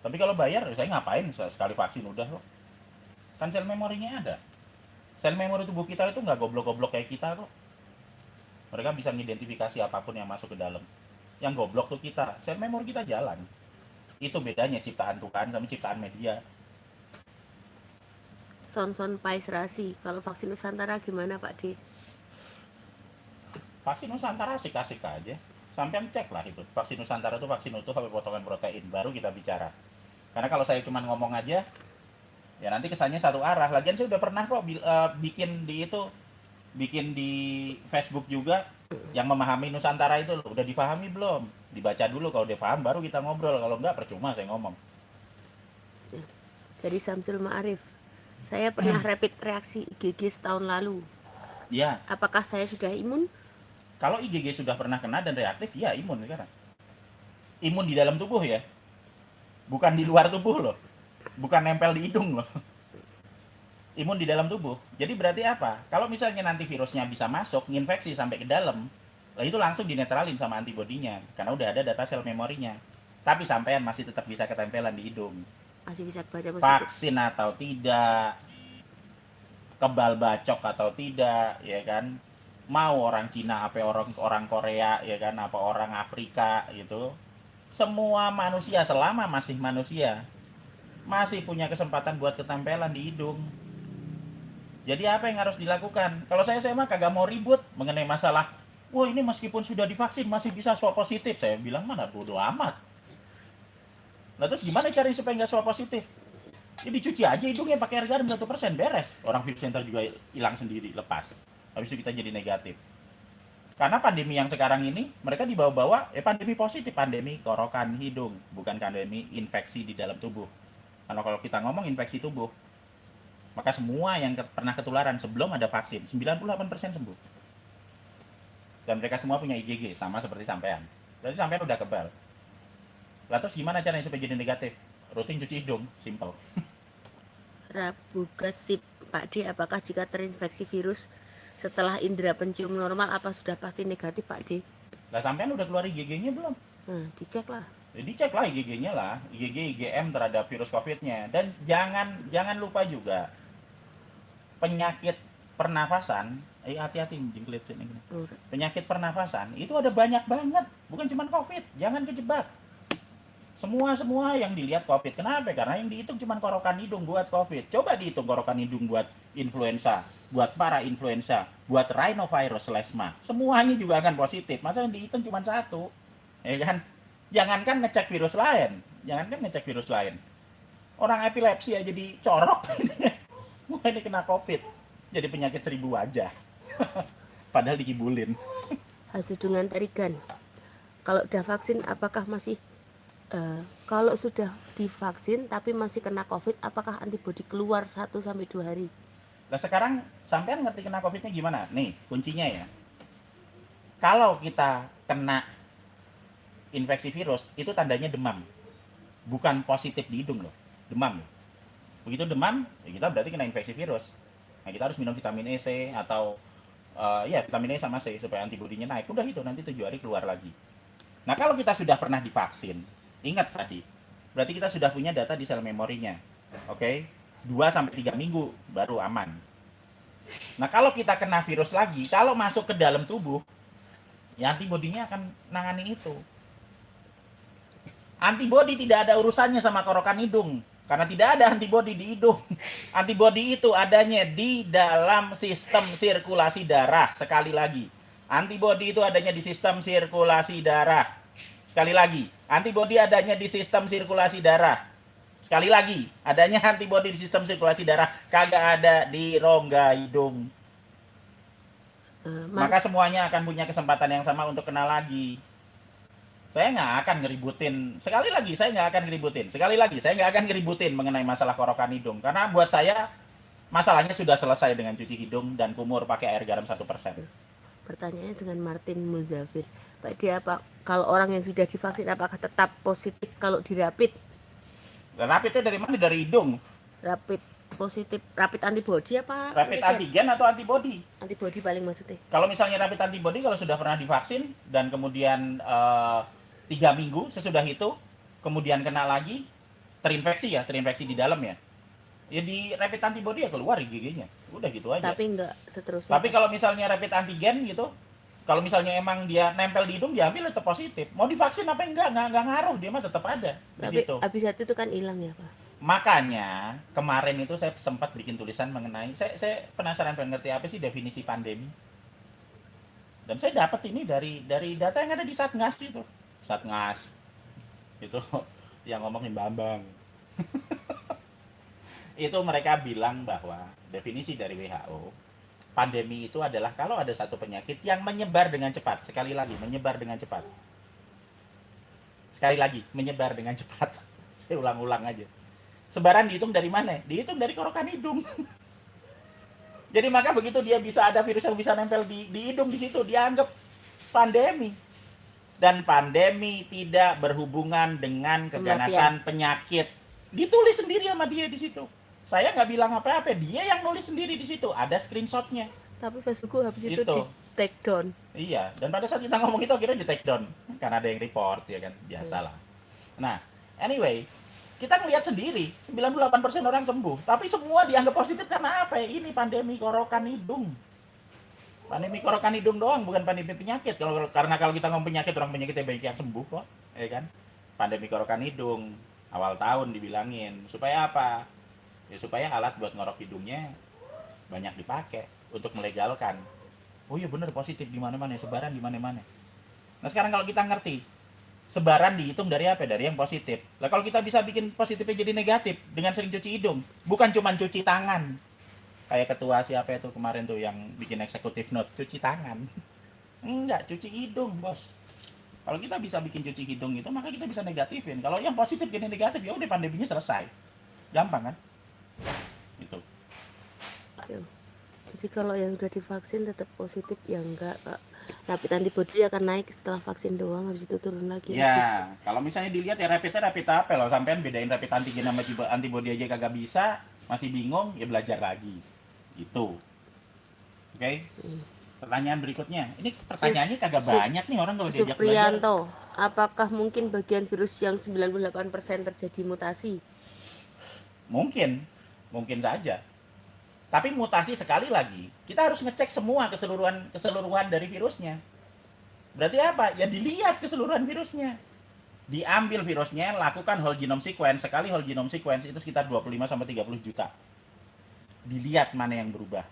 Tapi kalau bayar, saya ngapain sekali vaksin udah kok. Kan sel memorinya ada. Sel memori tubuh kita itu nggak goblok-goblok kayak kita kok. Mereka bisa mengidentifikasi apapun yang masuk ke dalam. Yang goblok tuh kita, sel memori kita jalan. Itu bedanya ciptaan Tuhan sama ciptaan media. Sonson Pais Rasi, kalau vaksin Nusantara gimana Pak D? Vaksin Nusantara asik-asik aja. Sampean cek lah itu. Vaksin Nusantara itu vaksin utuh apa potongan protein. Baru kita bicara. Karena kalau saya cuma ngomong aja, ya nanti kesannya satu arah. Lagian saya udah pernah kok bikin di Facebook juga yang memahami Nusantara itu loh. Udah dipahami belum? Dibaca dulu, kalau udah paham baru kita ngobrol. Kalau enggak percuma saya ngomong. Dari Samsul Ma'arif, saya pernah rapid reaksi IgG setahun lalu. Ya, Apakah saya sudah imun? kalau IgG sudah pernah kena dan reaktif, ya imun sekarang. Imun di dalam tubuh ya. Bukan di luar tubuh loh. Bukan nempel di hidung loh. Imun di dalam tubuh. Jadi berarti apa? Kalau misalnya nanti virusnya bisa masuk, nginfeksi sampai ke dalam, lah itu langsung dinetralin sama antibodinya. Karena udah ada data sel memorinya. Tapi sampean masih tetap bisa ketempelan di hidung. Masih bisa baca positif. Vaksin atau tidak, kebal bacok atau tidak, ya kan? Mau orang Cina apa orang Korea, ya kan, apa orang Afrika gitu. Semua manusia selama masih manusia masih punya kesempatan buat ketempelan di hidung. Jadi apa yang harus dilakukan? Kalau saya mah kagak mau ribut mengenai masalah, wah ini meskipun sudah divaksin masih bisa swab positif. Saya bilang mana bodo amat. Nah terus gimana caranya supaya nggak swab positif? Ya dicuci aja hidungnya pakai air garam 1%, beres. Orang virus center juga hilang sendiri, lepas. Habis itu kita jadi negatif. Karena pandemi yang sekarang ini, mereka dibawa-bawa, pandemi positif, pandemi korokan hidung, bukan pandemi infeksi di dalam tubuh. Kalau kita ngomong infeksi tubuh, maka semua yang pernah ketularan sebelum ada vaksin, 98% sembuh. Dan mereka semua punya IgG, sama seperti sampean. Berarti sampean udah kebal. Lalu terus gimana caranya supaya jadi negatif? Rutin cuci hidung, simple. Rabu Gasip, Pak D, apakah jika terinfeksi virus setelah indera pencium normal apa sudah pasti negatif Pak D? Lah sampean udah keluar IgG-nya belum? Dicek lah. Dicek lah IgG-nya lah, IgG, IgM terhadap virus COVID-nya. Dan jangan lupa juga penyakit pernafasan, hati-hati jingklit sini. Penyakit pernafasan itu ada banyak banget, bukan cuma COVID. Jangan kejebak. Semua yang dilihat COVID. Kenapa? Karena yang dihitung cuma korokan hidung buat COVID. Coba dihitung korokan hidung buat influenza, buat para influenza, buat rhinovirus lesma. Semuanya juga akan positif. Masa yang dihitung cuma satu? Ya kan? Jangankan ngecek virus lain. Orang epilepsi aja dicorok. Wah ini kena COVID. Jadi penyakit 1000 wajah. Padahal dikibulin. Hasudungan Tarigan, kalau udah vaksin apakah masih kalau sudah divaksin tapi masih kena COVID, apakah antibodi keluar 1-2 hari? Nah sekarang sampean ngerti kena COVID-nya gimana? Nih kuncinya ya. Kalau kita kena infeksi virus, itu tandanya demam. Bukan positif di hidung loh. Demam. Begitu demam, ya kita berarti kena infeksi virus. Nah kita harus minum vitamin E, C, atau vitamin E sama C supaya antibodinya naik. Udah itu, nanti 7 hari keluar lagi. Nah kalau kita sudah pernah divaksin, ingat tadi, berarti kita sudah punya data di sel memorinya. Oke? 2-3 minggu baru aman. Nah kalau kita kena virus lagi, kalau masuk ke dalam tubuh, ya antibodinya akan nangani itu. Antibodi tidak ada urusannya sama korokan hidung. Karena tidak ada antibodi di hidung. Antibodi itu adanya di dalam sistem sirkulasi darah. Sekali lagi, antibodi itu adanya di sistem sirkulasi darah. Sekali lagi, antibodi adanya di sistem sirkulasi darah. Sekali lagi, adanya antibodi di sistem sirkulasi darah kagak ada di rongga hidung. Maka semuanya akan punya kesempatan yang sama untuk kena lagi. Saya nggak akan ngeributin. Sekali lagi, saya nggak akan ngeributin. Sekali lagi, saya nggak akan ngeributin mengenai masalah korokan hidung. Karena buat saya, masalahnya sudah selesai dengan cuci hidung dan kumur pakai air garam 1%. Pertanyaannya dengan Martin Muzafir. Pak dia apa? Kalau orang yang sudah divaksin apakah tetap positif kalau di rapid? Dan rapid itu dari mana? Dari hidung. Rapid positif, rapid antibody apa? Rapid antigen atau antibody? Antibody paling maksudnya. Kalau misalnya rapid antibody, kalau sudah pernah divaksin dan kemudian 3 minggu sesudah itu, kemudian kena lagi, terinfeksi di dalam ya. Ya di rapid antibody ya keluar IgG-nya. Udah gitu aja. Tapi enggak seterusnya. Tapi kalau misalnya rapid antigen gitu, kalau misalnya emang dia nempel di hidung, diambil tetap positif. Mau divaksin apa enggak ngaruh, dia mah tetap ada di Tapi situ. habis itu kan hilang ya Pak. Makanya kemarin itu saya sempat bikin tulisan mengenai, saya penasaran pengen ngerti apa sih definisi pandemi. Dan saya dapat ini dari data yang ada di Satgas itu. Satgas itu yang ngomongin Bambang. Itu mereka bilang bahwa definisi dari WHO, pandemi itu adalah kalau ada satu penyakit yang menyebar dengan cepat. Sekali lagi, menyebar dengan cepat. Sekali lagi, menyebar dengan cepat. Saya ulang-ulang aja. Sebaran dihitung dari mana? Dihitung dari korokan hidung. Jadi maka begitu dia bisa ada virus yang bisa nempel di hidung di situ, dianggap pandemi. Dan pandemi tidak berhubungan dengan keganasan penyakit. Ditulis sendiri sama dia di situ. Saya nggak bilang apa-apa, dia yang nulis sendiri di situ. Ada screenshotnya. Tapi Facebookku habis itu di take down. Iya, dan pada saat kita ngomong itu akhirnya di take down. Karena ada yang report ya kan, biasalah. Nah, anyway, kita ngelihat sendiri 98% orang sembuh, tapi semua dianggap positif karena apa ya? Ini pandemi korokan hidung. Pandemi korokan hidung doang, bukan pandemi penyakit. Karena kalau kita ngomong penyakit, orang penyakitnya banyak yang sembuh kok, ya kan? Pandemi korokan hidung awal tahun dibilangin supaya apa? Ya supaya alat buat ngorok hidungnya banyak dipakai untuk melegalkan. Oh iya bener, positif di mana-mana, sebaran di mana-mana. Nah sekarang kalau kita ngerti, sebaran dihitung dari apa? Dari yang positif. Lah kalau kita bisa bikin positifnya jadi negatif dengan sering cuci hidung, bukan cuma cuci tangan. Kayak ketua siapa itu kemarin tuh yang bikin eksekutif note, cuci tangan. Enggak, cuci hidung, Bos. Kalau kita bisa bikin cuci hidung itu, maka kita bisa negatifin. Kalau yang positif jadi negatif, ya udah pandeminya selesai. Gampang kan? Gitu. Jadi kalau yang sudah divaksin tetap positif ya enggak Kak. Rapid antibody akan naik setelah vaksin doang, habis itu turun lagi. Ya, kalau misalnya dilihat ya rapidnya rapid apa loh, sampean bedain rapid antigen sama antibody aja kagak bisa, masih bingung, ya belajar lagi. Gitu. Oke? Pertanyaan berikutnya. Ini pertanyaannya kagak banyak nih orang kalau diajak belajar. Supriyanto, apakah mungkin bagian virus yang 98% terjadi mutasi? Mungkin saja. Tapi mutasi sekali lagi, kita harus ngecek semua keseluruhan dari virusnya. Berarti apa? Ya dilihat keseluruhan virusnya. Diambil virusnya, lakukan whole genome sequence. Sekali whole genome sequence itu sekitar 25-30 juta. Dilihat mana yang berubah.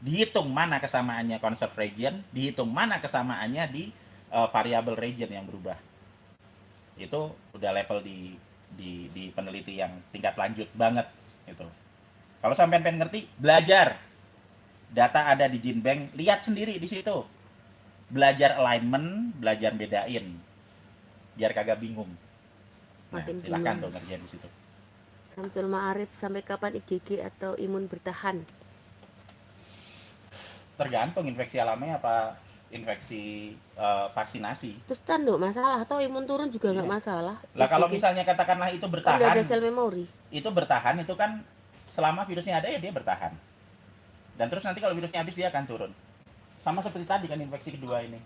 Dihitung mana kesamaannya conserved region, dihitung mana kesamaannya di variable region yang berubah. Itu udah level di peneliti yang tingkat lanjut banget gitu. Kalau sampean pengen ngerti, belajar. Data ada di GenBank, lihat sendiri di situ. Belajar alignment, belajar bedain. Biar kagak bingung. Nah, silakan tuh ngerjain di situ. Samsul Ma'arif, sampai kapan IgG atau imun bertahan? Tergantung infeksi alami apa infeksi vaksinasi. Terus tanduk masalah atau imun turun juga nggak masalah. Lah kalau misalnya katakanlah itu bertahan, kan ada sel memori. Itu bertahan itu kan selama virusnya ada ya dia bertahan. Dan terus nanti kalau virusnya habis dia akan turun. Sama seperti tadi kan infeksi kedua ini.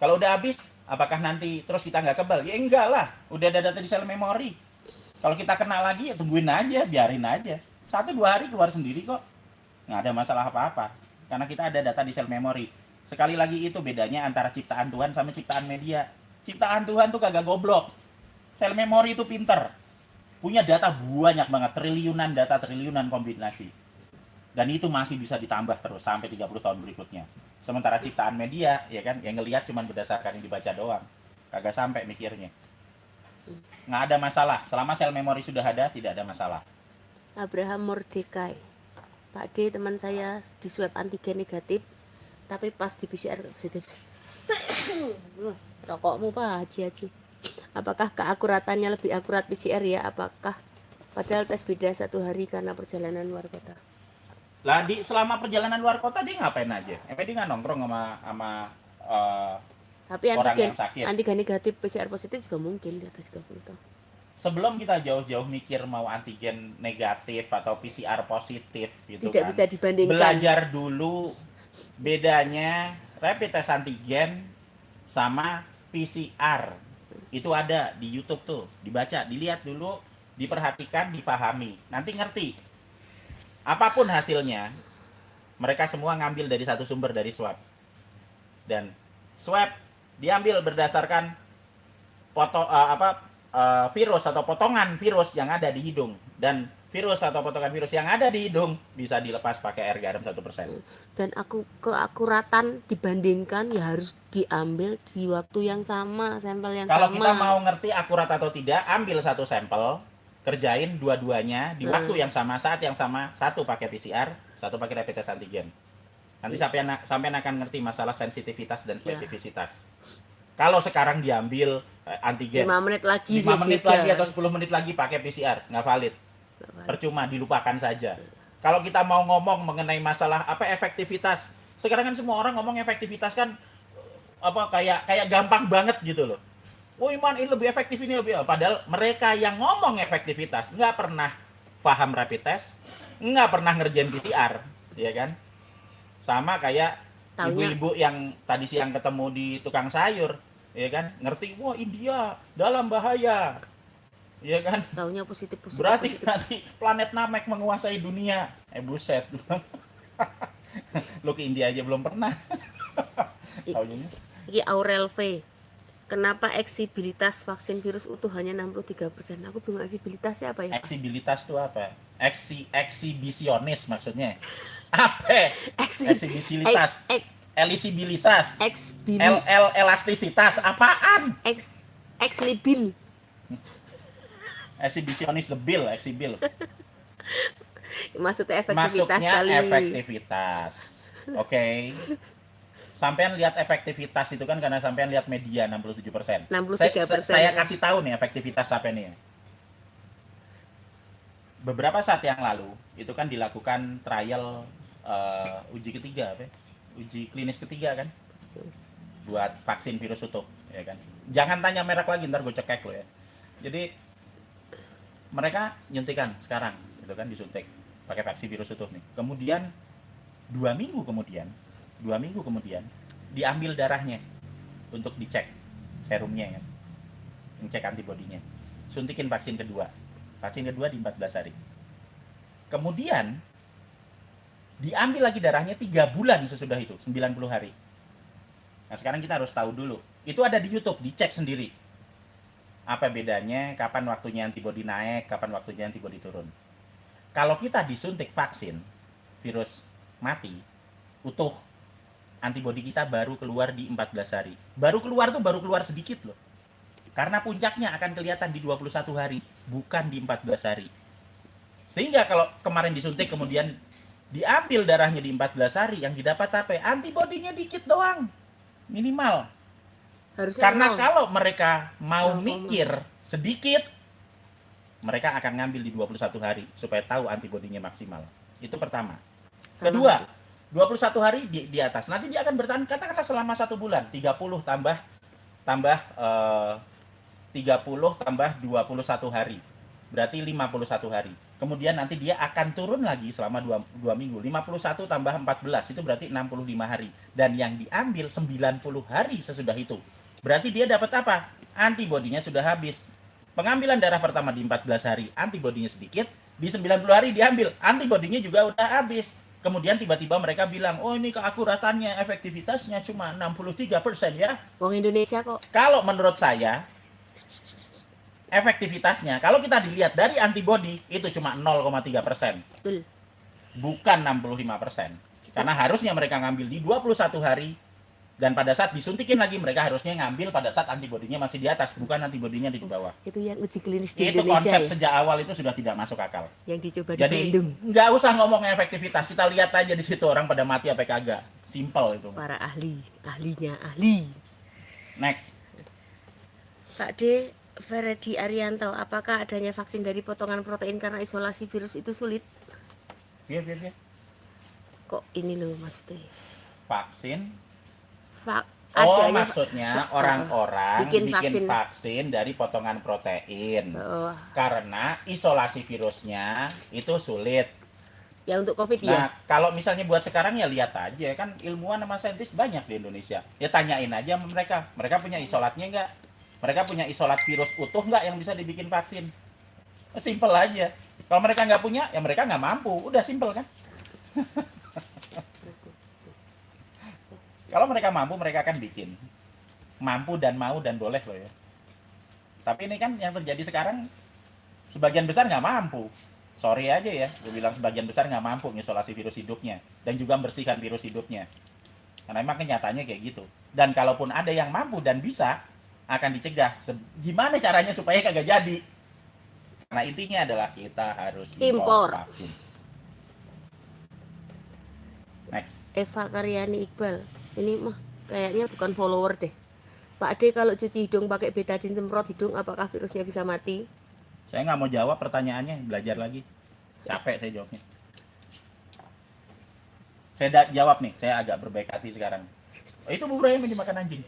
Kalau udah habis, apakah nanti terus kita nggak kebal? Ya enggak lah, udah ada data di sel memori. Kalau kita kena lagi ya tungguin aja, biarin aja. 1-2 hari keluar sendiri kok. Nggak ada masalah apa-apa. Karena kita ada data di sel memori. Sekali lagi itu bedanya antara ciptaan Tuhan sama ciptaan media. Ciptaan Tuhan tuh kagak goblok. Sel memori itu pinter. Punya data banyak banget, triliunan kombinasi. Dan itu masih bisa ditambah terus sampai 30 tahun berikutnya. Sementara ciptaan media, ya kan, yang ngelihat cuma berdasarkan yang dibaca doang. Kagak sampai mikirnya. Nggak ada masalah. Selama sel memori sudah ada, tidak ada masalah. Abraham Mordekai. Pak D, teman saya di swab antigen negatif, tapi pas di PCR positif. Rokokmu Pak Haji. Apakah keakuratannya lebih akurat PCR ya? Apakah padahal tes beda 1 hari karena perjalanan luar kota? Lah selama perjalanan luar kota dia ngapain aja? Emang dia nggak nongkrong sama Tapi orang yang sakit. antigen negatif PCR positif juga mungkin di atas 30 tahun. Sebelum kita jauh-jauh mikir mau antigen negatif atau PCR positif gitu Tidak kan. bisa dibandingkan. Belajar dulu bedanya rapid test antigen sama PCR. Itu ada di YouTube tuh, dibaca, dilihat dulu, diperhatikan, dipahami. Nanti ngerti. Apapun hasilnya, mereka semua ngambil dari satu sumber, dari swab. Dan swab diambil berdasarkan virus atau potongan virus yang ada di hidung, dan virus atau potongan virus yang ada di hidung bisa dilepas pakai air garam 1%. Dan keakuratan dibandingkan ya harus diambil di waktu yang sama, sampel yang Kalau sama. kita mau ngerti akurat atau tidak, ambil satu sampel, kerjain dua-duanya di waktu yang sama, saat yang sama, satu pakai PCR, satu pakai rapid test antigen. Nanti sampai akan ngerti masalah sensitivitas dan spesifisitas. Kalau sekarang diambil antigen 5 menit lagi 5 menit lagi atau 10 menit lagi pakai PCR, nggak valid. Percuma, dilupakan saja. Kalau kita mau ngomong mengenai masalah efektivitas, sekarang kan semua orang ngomong efektivitas kan kayak gampang banget gitu loh. Oh Iman, ini lebih efektif, ini lebih. Padahal mereka yang ngomong efektivitas nggak pernah paham rapid test, nggak pernah ngerjain PCR, ya kan? Sama kayak ibu-ibu yang tadi siang ketemu di tukang sayur, ya kan? Ngerti, wah India dalam bahaya. Iya kan? Taunya positif. Berarti nanti planet Namek menguasai dunia. Buset. Lu ke India aja belum pernah. Taunya. Ini Aurel V. Kenapa eksibilitas vaksin virus utuh hanya 63%? Aku bingung eksibilitasnya apa ya? Eksibilitas itu apa? Eksibisionis maksudnya. Apa? Eksibilitas. Elisibilitas. Elastisitas. Apaan? Ekslibil. Eksibisionis lebil, eksibil. Maksudnya efektivitas Maksudnya kali. efektivitas. Oke. Sampean lihat efektivitas itu kan karena sampean lihat media 67%. 63%. Saya kasih tahu nih efektivitas apa nih. Beberapa saat yang lalu itu kan dilakukan trial uji ketiga, uji klinis ketiga kan, buat vaksin virus utuh, ya kan. Jangan tanya merek lagi, ntar gue cekek lo ya. Jadi mereka nyuntikan sekarang, gitu kan, disuntik pakai vaksin virus utuh nih. Kemudian 2 minggu kemudian diambil darahnya untuk dicek serumnya kan, ngecek antibodinya. Suntikin vaksin kedua di 14 hari. Kemudian diambil lagi darahnya 3 bulan sesudah itu, 90 hari. Nah sekarang kita harus tahu dulu, itu ada di YouTube, dicek sendiri. Apa bedanya, kapan waktunya antibodi naik, kapan waktunya antibodi turun. Kalau kita disuntik vaksin virus mati utuh, antibodi kita baru keluar di 14 hari. Baru keluar sedikit loh. Karena puncaknya akan kelihatan di 21 hari, bukan di 14 hari. Sehingga kalau kemarin disuntik kemudian diambil darahnya di 14 hari, yang didapat apa? Antibodinya dikit doang, minimal. Harusnya Karena 0. kalau mereka mau mikir sedikit, mereka akan ngambil di 21 hari supaya tahu antibodinya maksimal. Itu pertama. Kedua, 21 hari di atas. Nanti dia akan bertahan katakanlah selama 1 bulan. 30 tambah 30 tambah 21 hari. Berarti 51 hari. Kemudian nanti dia akan turun lagi selama 2 minggu. 51 tambah 14 itu berarti 65 hari. Dan yang diambil 90 hari sesudah itu. Berarti dia dapat apa? Antibodinya sudah habis. Pengambilan darah pertama di 14 hari, antibodinya sedikit. Di 90 hari diambil, antibodinya juga udah habis. Kemudian tiba-tiba mereka bilang, oh ini keakuratannya, efektivitasnya cuma 63% ya. Wong Indonesia kok. Kalau menurut saya, efektivitasnya, kalau kita dilihat dari antibodi, itu cuma 0,3%. Betul. Bukan 65%. Karena harusnya mereka ngambil di 21 hari, Dan pada saat disuntikin lagi, mereka harusnya ngambil pada saat antibodinya masih di atas, bukan antibodinya di bawah. Itu yang uji klinis di Itu Indonesia konsep ya, sejak awal itu sudah tidak masuk akal. yang dicoba di Jadi Bandung. nggak usah ngomong efektivitas, kita lihat aja di situ orang pada mati apa kagak. Simple itu. Para ahlinya ahli. Next. Pak D, Feredi Arianto, apakah adanya vaksin dari potongan protein karena isolasi virus itu sulit? Iya. Kok ini loh maksudnya? Vaksin. Adanya Maksudnya orang-orang bikin bikin vaksin dari potongan protein. Karena isolasi virusnya itu sulit. ya untuk COVID Nah, ya. kalau misalnya buat sekarang ya lihat aja, kan ilmuwan sama saintis banyak di Indonesia. Ya tanyain aja sama mereka. Mereka punya isolatnya nggak? Mereka punya isolat virus utuh nggak yang bisa dibikin vaksin? Simple aja. Kalau mereka nggak punya, ya mereka nggak mampu. Udah simple kan? Kalau mereka mampu, mereka akan bikin. Mampu dan mau dan boleh loh ya. Tapi ini kan yang terjadi sekarang, sebagian besar nggak mampu. Sorry aja ya, gue bilang sebagian besar nggak mampu mengisolasi virus hidupnya. Dan juga membersihkan virus hidupnya. Karena emang kenyataannya kayak gitu. Dan kalaupun ada yang mampu dan bisa, akan dicegah. Gimana caranya supaya kagak jadi? Karena intinya adalah kita harus impor vaksin. Next. Eva Karyani Iqbal, ini mah kayaknya bukan follower deh. Pak D, kalau cuci hidung pakai betadine semprot hidung, apakah virusnya bisa mati? Saya nggak mau jawab pertanyaannya, belajar lagi. Capek saya jawabnya. Saya jawab nih, saya agak berbaik hati sekarang. Oh, itu bubur ayam yang dimakan anjing.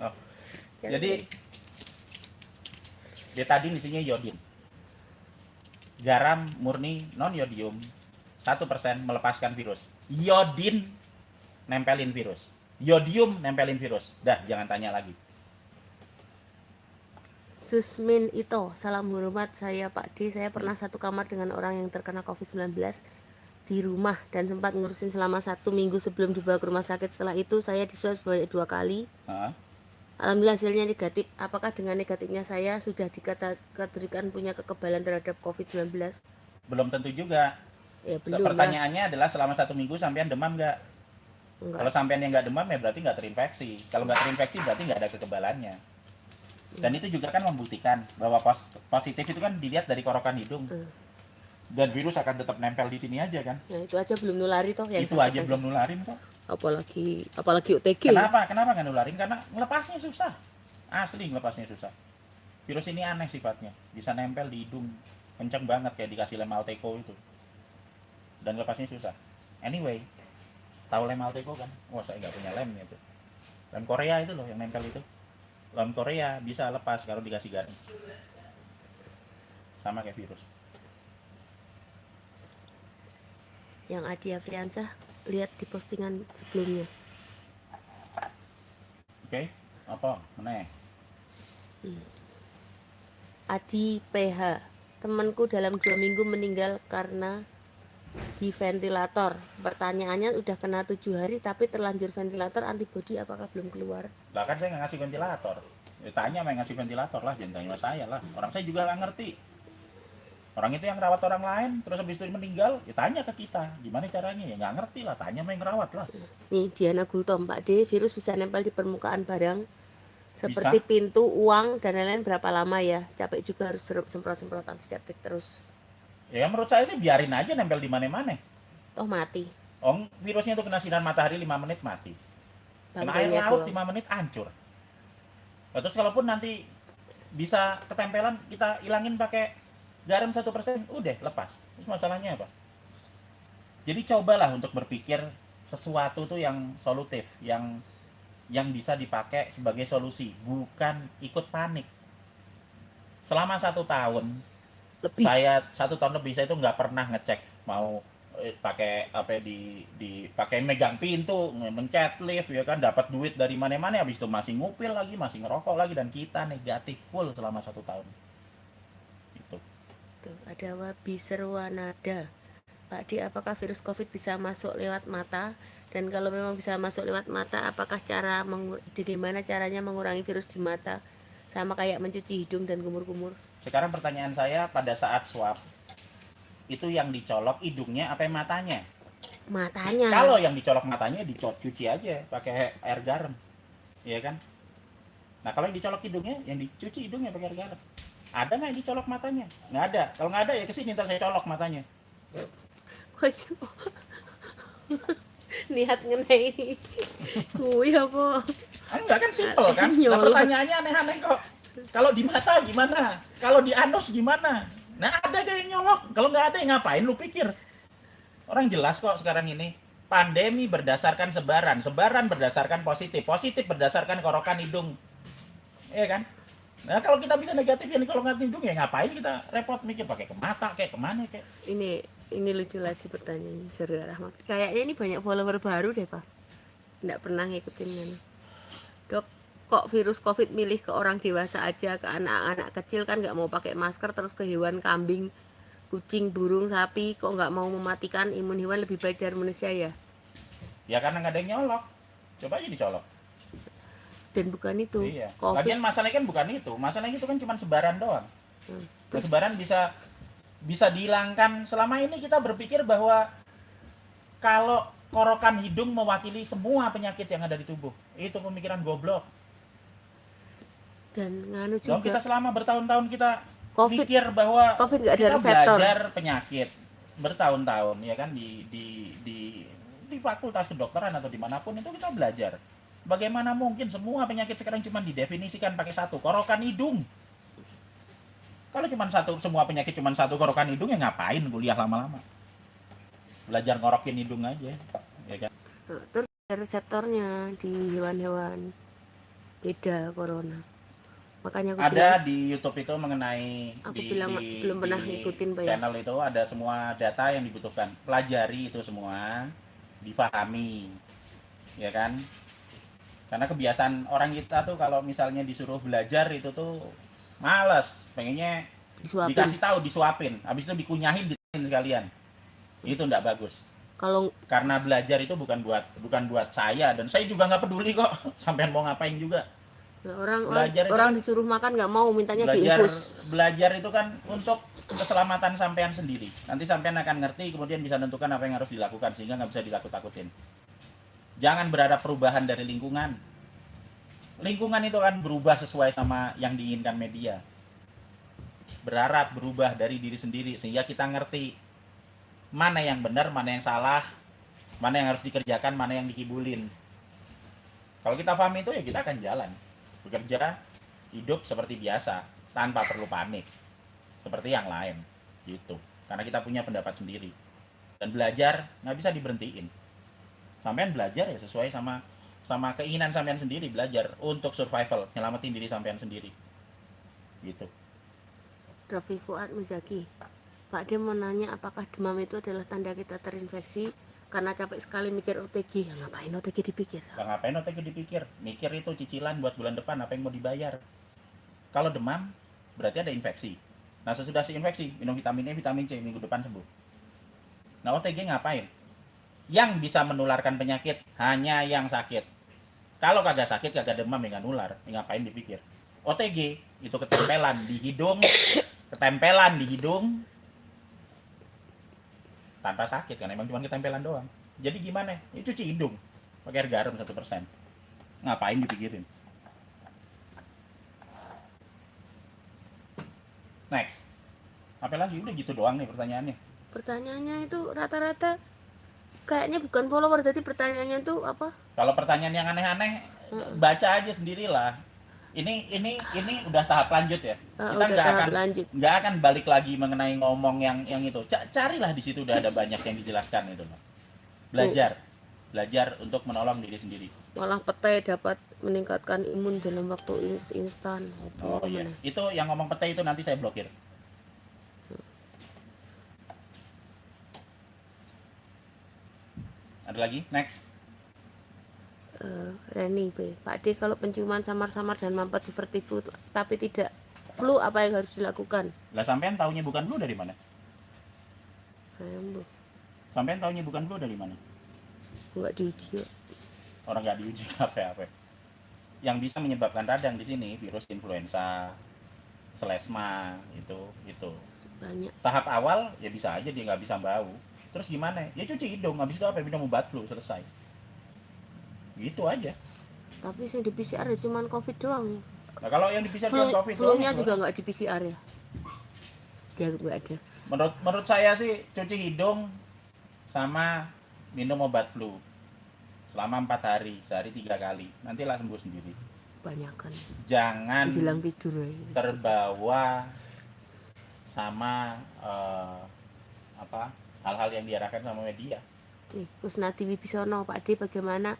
Oh. Jadi betadine isinya iodin. Garam murni non yodium 1% melepaskan virus. Iodin nempelin virus. Yodium nempelin virus. Dah, jangan tanya lagi. Susmin Ito, salam hormat, saya Pak D, saya pernah satu kamar dengan orang yang terkena COVID-19 di rumah dan sempat ngurusin selama 1 minggu sebelum dibawa ke rumah sakit. Setelah itu saya diswab sebanyak 2 kali. Alhamdulillah hasilnya negatif. Apakah dengan negatifnya saya sudah dikategorikan punya kekebalan terhadap COVID-19? Belum tentu juga. Ya, belum. Pertanyaannya adalah selama 1 minggu sampean demam nggak? Enggak. Kalau sampean yang nggak demam ya berarti nggak terinfeksi. Kalau nggak terinfeksi berarti nggak ada kekebalannya. Dan itu juga kan membuktikan bahwa positif itu kan dilihat dari korokan hidung. Dan virus akan tetap nempel di sini aja kan. Nah, itu aja belum nulari toh. Itu aja belum nularin kok. Apalagi UTG. Kenapa nggak nularin? Karena ngelepasnya susah. Asli ngelepasnya susah. Virus ini aneh sifatnya, bisa nempel di hidung kenceng banget kayak dikasih lem Alteco itu. Dan lepasnya susah. Anyway, tahu lem Alteco kan? Wah, saya nggak punya lem itu. Lem Korea itu loh yang nempel itu. Lem Korea bisa lepas kalau dikasih garam. Sama kayak virus. Yang Adi Afriansah, lihat di postingan sebelumnya. Oke, apa? Mana? Adi PH, temanku dalam 2 minggu meninggal karena di ventilator. Pertanyaannya udah kena 7 hari tapi terlanjur ventilator, antibodi apakah belum keluar? Lah kan saya nggak ngasih ventilator. Ya, tanya sama yang ngasih ventilator lah, jangan tanya saya lah. Orang saya juga nggak ngerti. Orang itu yang rawat orang lain, terus habis itu meninggal, ya tanya ke kita. Gimana caranya? Ya nggak ngerti lah, tanya sama yang ngerawat lah. Nih, Diana Gultom, Pak D, virus bisa nempel di permukaan barang seperti pintu, uang, dan lain-lain berapa lama ya? Capek juga harus semprot-semprot antiseptik terus. Ya menurut saya sih biarin aja nempel di mana-mana. Toh mati. Virusnya tuh kena sinar matahari 5 menit mati. Kena air laut 5 menit hancur. Nah, terus kalaupun nanti bisa ketempelan, kita ilangin pakai garam 1%, udah lepas. Terus masalahnya apa? Jadi cobalah untuk berpikir sesuatu tuh yang solutif, yang bisa dipakai sebagai solusi, bukan ikut panik. Selama 1 tahun lebih. Saya 1 tahun lebih saya itu nggak pernah ngecek mau pakai apa pakai megang pintu, mencet lift ya kan, dapat duit dari mana-mana, habis itu masih ngupil lagi, masih ngerokok lagi, dan kita negatif full selama 1 tahun. Itu. Tuh, ada Wabi Serwanada. Pak D, apakah virus COVID bisa masuk lewat mata? Dan kalau memang bisa masuk lewat mata, apakah bagaimana caranya mengurangi virus di mata? Sama kayak mencuci hidung dan kumur-kumur. Sekarang pertanyaan saya, pada saat swab itu yang dicolok hidungnya apa matanya? Matanya. Kalau yang dicolok matanya dicuci aja pakai air garam, ya kan? Nah kalau yang dicolok hidungnya, yang dicuci hidungnya pakai air garam. Ada nggak yang dicolok matanya? Nggak ada. Kalau nggak ada ya kesini ntar saya colok matanya. Niat ngenai kuwi apa? Enggak kan simple kan? Nah Nyolok. pertanyaannya aneh-aneh kok. Kalau di mata gimana? Kalau di anus gimana? Nah ada kayak yang nyolok. Kalau nggak ada, ya ngapain lu pikir? Orang jelas kok sekarang ini. Pandemi berdasarkan sebaran, sebaran berdasarkan positif, positif berdasarkan korokan hidung. Iya kan? Nah kalau kita bisa negatif yang korokan hidung, ya ngapain kita repot mikir pakai ke mata kayak kemana kayak. Ini lucu lagi pertanyaannya, Surya Rahmat. Kayaknya ini banyak follower baru deh, Pak. Nggak pernah ngikutin ini. Dok, kok virus COVID milih ke orang dewasa aja, ke anak-anak kecil kan nggak mau pakai masker, terus ke hewan kambing, kucing, burung, sapi, kok nggak mau mematikan imun hewan lebih baik dari manusia ya? Ya karena nggak ada yang nyolok. Coba aja dicolok. Dan bukan itu, Iya. COVID. Lagian masalahnya kan bukan itu. Masalahnya itu kan cuma sebaran doang. Terus Sebaran bisa dihilangkan. Selama ini kita berpikir bahwa kalau korokan hidung mewakili semua penyakit yang ada di tubuh. Itu pemikiran goblok. dan nganu Loh, kita juga, selama bertahun-tahun kita COVID mikir bahwa COVID nggak ada kita reseptor. belajar penyakit bertahun-tahun ya kan di fakultas kedokteran atau dimanapun itu kita belajar. Bagaimana mungkin semua penyakit sekarang cuma didefinisikan pakai satu, korokan hidung. Kalau cuma satu, semua penyakit cuma satu, korokan hidung, ya ngapain kuliah lama-lama? Belajar ngorokin hidung aja, ya kan? Nah, terus ada reseptornya di hewan-hewan, beda corona. Makanya aku bilang, Ada di YouTube itu mengenai Aku bilang belum pernah ngikutin, Pak, ya. channel itu ada semua data yang dibutuhkan. Pelajari itu semua, dipahami, ya kan? Karena kebiasaan orang kita tuh kalau misalnya disuruh belajar itu tuh males, pengennya disuapin. dikasih tahu, disuapin, habis itu dikunyahin sekalian. Itu enggak bagus. Kalau Karena belajar itu bukan buat saya, dan saya juga nggak peduli kok sampean mau ngapain juga. Belajar itu orang kan disuruh makan nggak mau, mintanya belajar diinfus. belajar itu kan untuk keselamatan sampean sendiri. Nanti sampean akan ngerti, kemudian bisa menentukan apa yang harus dilakukan, sehingga nggak bisa ditakut-takutin. Jangan berharap perubahan dari lingkungan. Lingkungan itu kan berubah sesuai sama yang diinginkan media. Berharap berubah dari diri sendiri, sehingga kita ngerti mana yang benar, mana yang salah, mana yang harus dikerjakan, mana yang dikibulin. Kalau kita paham itu, ya kita akan jalan bekerja, hidup seperti biasa tanpa perlu panik seperti yang lain gitu. Karena kita punya pendapat sendiri, dan belajar nggak bisa diberhentiin. Sampean belajar ya sesuai sama keinginan sampean sendiri, belajar untuk survival, nyelamatin diri sampean sendiri gitu. Raffi Fuad Muzaki, Pak dia mau nanya apakah demam itu adalah tanda kita terinfeksi karena capek sekali mikir OTG. Ya, ngapain OTG dipikir? Lah ngapain OTG dipikir? Mikir itu cicilan buat bulan depan apa yang mau dibayar. Kalau demam berarti ada infeksi. Nah sesudah si infeksi minum vitamin E, vitamin C, minggu depan sembuh. Nah OTG ngapain? Yang bisa menularkan penyakit hanya yang sakit. Kalau kagak sakit, kagak demam, ya nggak nular. Ya ngapain dipikir? OTG itu ketempelan di hidung, tanpa sakit kan, emang cuma ketempelan doang. Jadi gimana? Ya cuci hidung pakai air garam 1%. Ngapain dipikirin? Next. Apa lagi? Udah gitu doang nih pertanyaannya. Pertanyaannya itu rata-rata kayaknya bukan follower, jadi pertanyaannya itu apa? Kalau pertanyaan yang aneh-aneh, baca aja sendirilah. Ini udah tahap lanjut ya. Kita Udah tahap lanjut. nggak akan balik lagi mengenai ngomong yang itu. Carilah di situ, udah ada banyak yang dijelaskan itu. Belajar untuk menolong diri sendiri. Malah petai dapat meningkatkan imun dalam waktu instan. Oh iya, itu yang ngomong petai itu nanti saya blokir. Ada lagi? Next. Reni B. Pak D, kalau penciuman samar-samar dan mampet seperti flu tapi tidak flu, apa yang harus dilakukan? Lah sampean taunya bukan flu dari mana? Bu. Sampean taunya bukan flu dari mana? Enggak diuji. Orang nggak diuji apa-apa. Yang bisa menyebabkan radang di sini virus influenza, selesma, itu. Banyak. Tahap awal ya bisa aja dia nggak bisa bau. Terus gimana? Ya cuci hidung, habis itu apa? Minum obat flu, selesai. Gitu aja. Tapi sih di PCR ya cuman COVID doang. Nah kalau yang di PCR cuma COVID doang, Flu-nya ya juga nggak di PCR ya? Dia nggak ada. menurut saya sih cuci hidung sama minum obat flu selama 4 hari, sehari 3 kali, nantilah sembuh sendiri. Banyakan. Jangan Menjelang tidur ya. terbawa sama hal-hal yang diarahkan sama media. Nih, Kusnadi Wibisono, Pak D, bagaimana